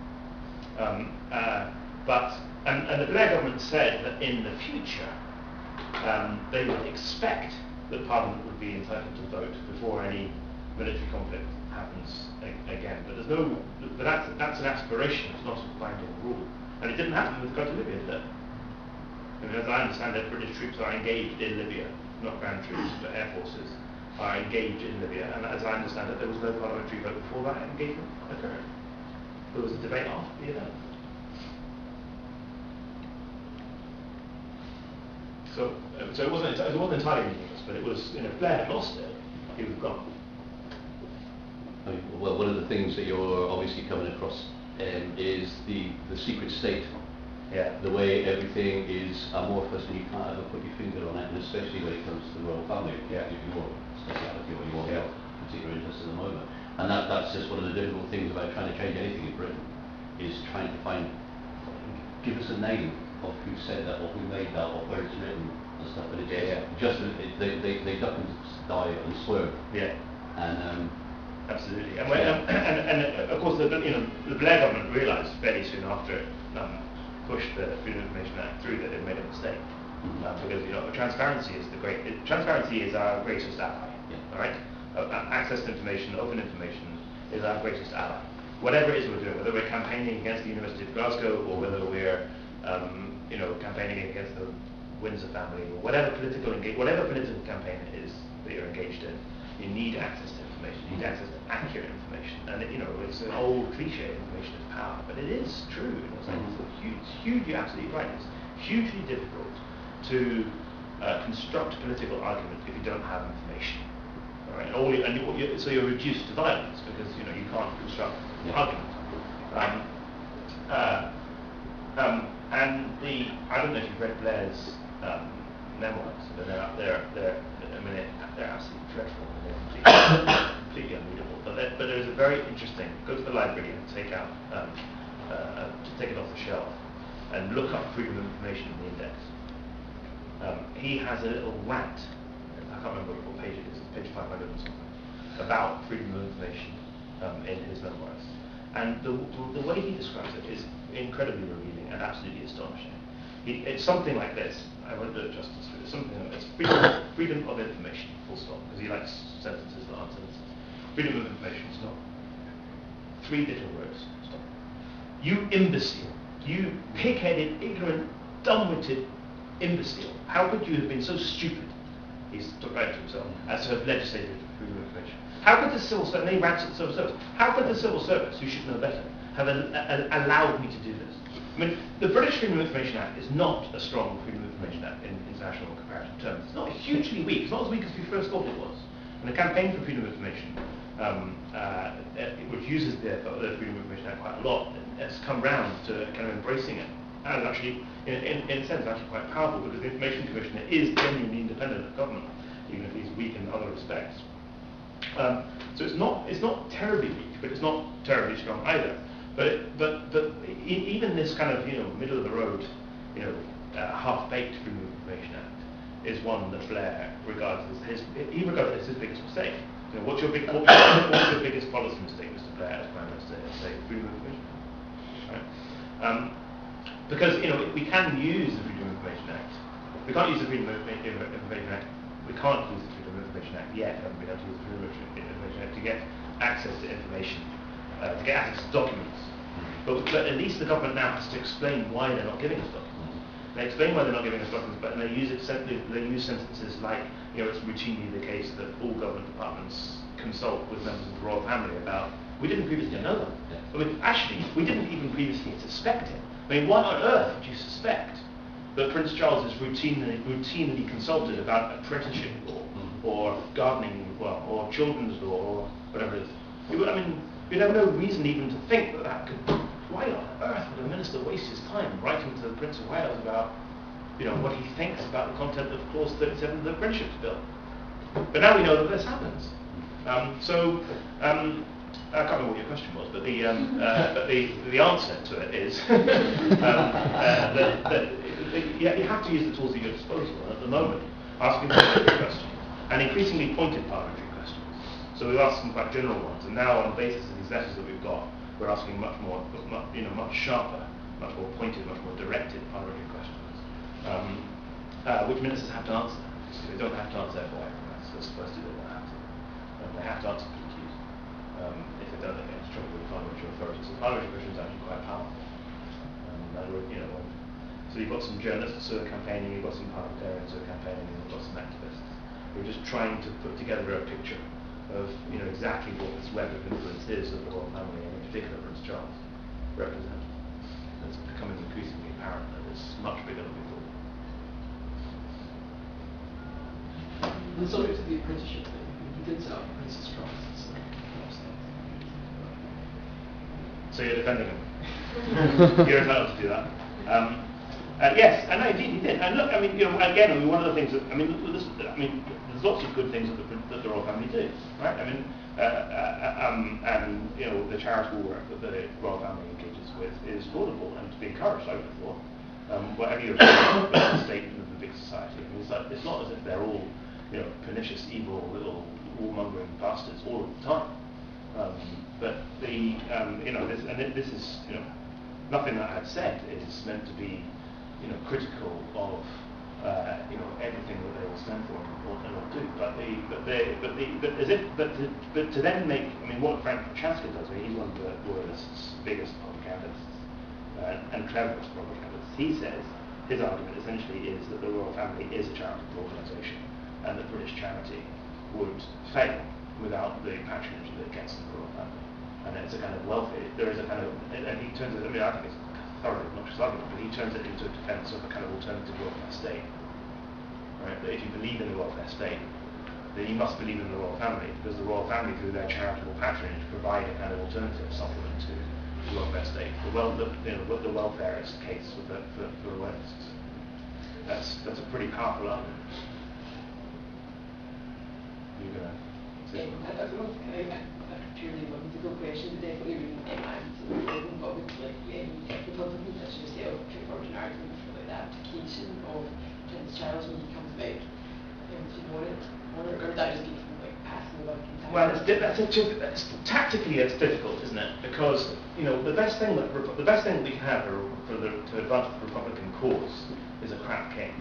And the Blair government said that in the future they would expect that Parliament would be entitled to vote before any military conflict happens again. But that's an aspiration. It's not a binding rule. And it didn't happen with regard to Libya, did it? As I understand it, British troops are engaged in Libya, not ground troops, but air forces are engaged in Libya. And as I understand it, there was no parliamentary vote before that engagement occurred. There was a debate after the event. So it wasn't entirely meaningless, but it was. If Blair had lost it, he would have gone. Well, one of the things that you're obviously coming across is the secret state. Yeah. The way everything is amorphous and you can't ever put your finger on it, and especially when it comes to the royal family, Yeah. if you want speciality or you want Yeah. particular interest at the moment. And that's just one of the difficult things about trying to change anything in Britain, is trying to give us a name of who said that or who made that or where it's written and stuff. But it's just they duck and dive and swerve. Yeah. And absolutely. And of course the Blair government realised fairly soon after it pushed the Freedom of Information Act through that it made a mistake. Because transparency is our greatest ally. Yeah. All right. Access to information, open information is our greatest ally. Whatever it is we're doing, whether we're campaigning against the University of Glasgow or whether we're campaigning against the Windsor family or whatever political campaign it is that you're engaged in, you need access to information. You need access to accurate information. And it's an old cliche: information is power, but it is true. It's hugely, absolutely right. It's hugely difficult to construct political argument if you don't have information. All right, so you're reduced to violence because you can't construct argument. I don't know if you've read Blair's memoirs, but they're absolutely dreadful. They're completely unreadable. But there's a very interesting. Go to the library and take out take it off the shelf and look up freedom of information in the index. He has a little rant. I can't remember what page it is. It's page 500 or something about freedom of information in his memoirs. And the way he describes it is incredibly revealing and absolutely astonishing. It's something like this. I won't do it justice, but it's something like this. Freedom of information, full stop, because he likes sentences that aren't sentences. Freedom of information, stop. 3 little words, stop. You imbecile. You pig-headed, ignorant, dumb-witted imbecile. How could you have been so stupid, he's writing to himself, as to have legislated freedom of information. How could the civil service, and he rants at the civil service, how could the civil service, who should know better, have allowed me to do this? I mean, the British Freedom of Information Act is not a strong Freedom of Information Act in international comparative terms. It's not hugely weak. It's not as weak as we first thought it was. And the Campaign for Freedom of Information, which uses the Freedom of Information Act quite a lot, has come round to kind of embracing it. And actually, in a sense, actually quite powerful, because the Information Commissioner is genuinely independent of government, even if he's weak in other respects. So it's not terribly weak, but it's not terribly strong either. But even this kind of middle of the road, half-baked Freedom of Information Act is one that Blair regards as his biggest mistake. What's your biggest policy mistake, Mr. Blair, as Prime Minister? Say Freedom of Information Act, right? Because we can use the Freedom of Information Act. We can't use the Freedom of Information Act. We can't use the Freedom of Information Act yet. We haven't been able to use the Freedom of Information Act to get access to information, to get access to documents. But at least the government now has to explain why they're not giving us documents. They explain why they're not giving us documents, but they use sentences like, it's routinely the case that all government departments consult with members of the royal family about. We didn't previously know that. I mean, actually, we didn't even previously suspect it. I mean, why on earth would you suspect that Prince Charles is routinely consulted about apprenticeship law, or gardening law, or children's law, or whatever it is? You'd have no reason even to think that could. Why on earth would a minister waste his time writing to the Prince of Wales about, what he thinks about the content of Clause 37 of the Apprenticeships Bill? But now we know that this happens. I can't remember what your question was, but the answer to it is that you have to use the tools at your disposal. And at the moment, asking parliamentary questions, and increasingly pointed parliamentary questions. So we've asked some quite general ones, and now on the basis of these letters that we've got, we're asking much sharper, much more pointed, much more directed parliamentary questions, which ministers have to answer. So they don't have to answer FOI. That's supposed to do that. They have to answer PQs. If they don't, they get into trouble with parliamentary authorities. So parliamentary questions are actually quite powerful. So you've got some journalists who are campaigning, you've got some parliamentarians who are campaigning, and you've got some activists who are just trying to put together a picture of exactly what this web of influence is of the royal family, and in particular Prince Charles represent. It's becoming increasingly apparent that it's much bigger than we thought. On the subject of the apprenticeship thing, he did set up Princess Charles. So you're defending him. You're entitled to do that. Yes, and indeed he did. And look, again, one of the things that there's lots of good things that the royal family do, right? The charitable work that the royal family engages with is laudable and to be encouraged, I would have thought. Whatever you're doing, the state and the big society, it's not as if they're all, pernicious, evil, little warmongering bastards all of the time. But this is, nothing that I've said is meant to be, critical of, everything that they will stand for and will do. But to then make, what Frank Chancellor does, he's one of the royalists' biggest propagandists and cleverest propagandists. He says his argument essentially is that the royal family is a charitable organisation, and that British charity would fail without the patronage that it gets in the royal family. And it's a kind of welfare. There is a kind of, and he turns it. I think it's a thoroughly obnoxious argument, but he turns it into a defence of a kind of alternative welfare state. Right? That if you believe in the welfare state, then you must believe in the royal family, because the royal family, through their charitable patronage, provide a kind of alternative supplement to the welfare state. The welfareist case for the royalists. That's a pretty powerful argument. You're gonna say something? Purely political question, but definitely reading my mind. So obviously, Republicans, as you say, put forward an argument for the abdication of Prince Charles when he comes about. Do you want it, or would that just be from passing the buck entirely? Well, tactically it's difficult, isn't it? Because the best thing that we can have to advance the Republican cause is a crap king.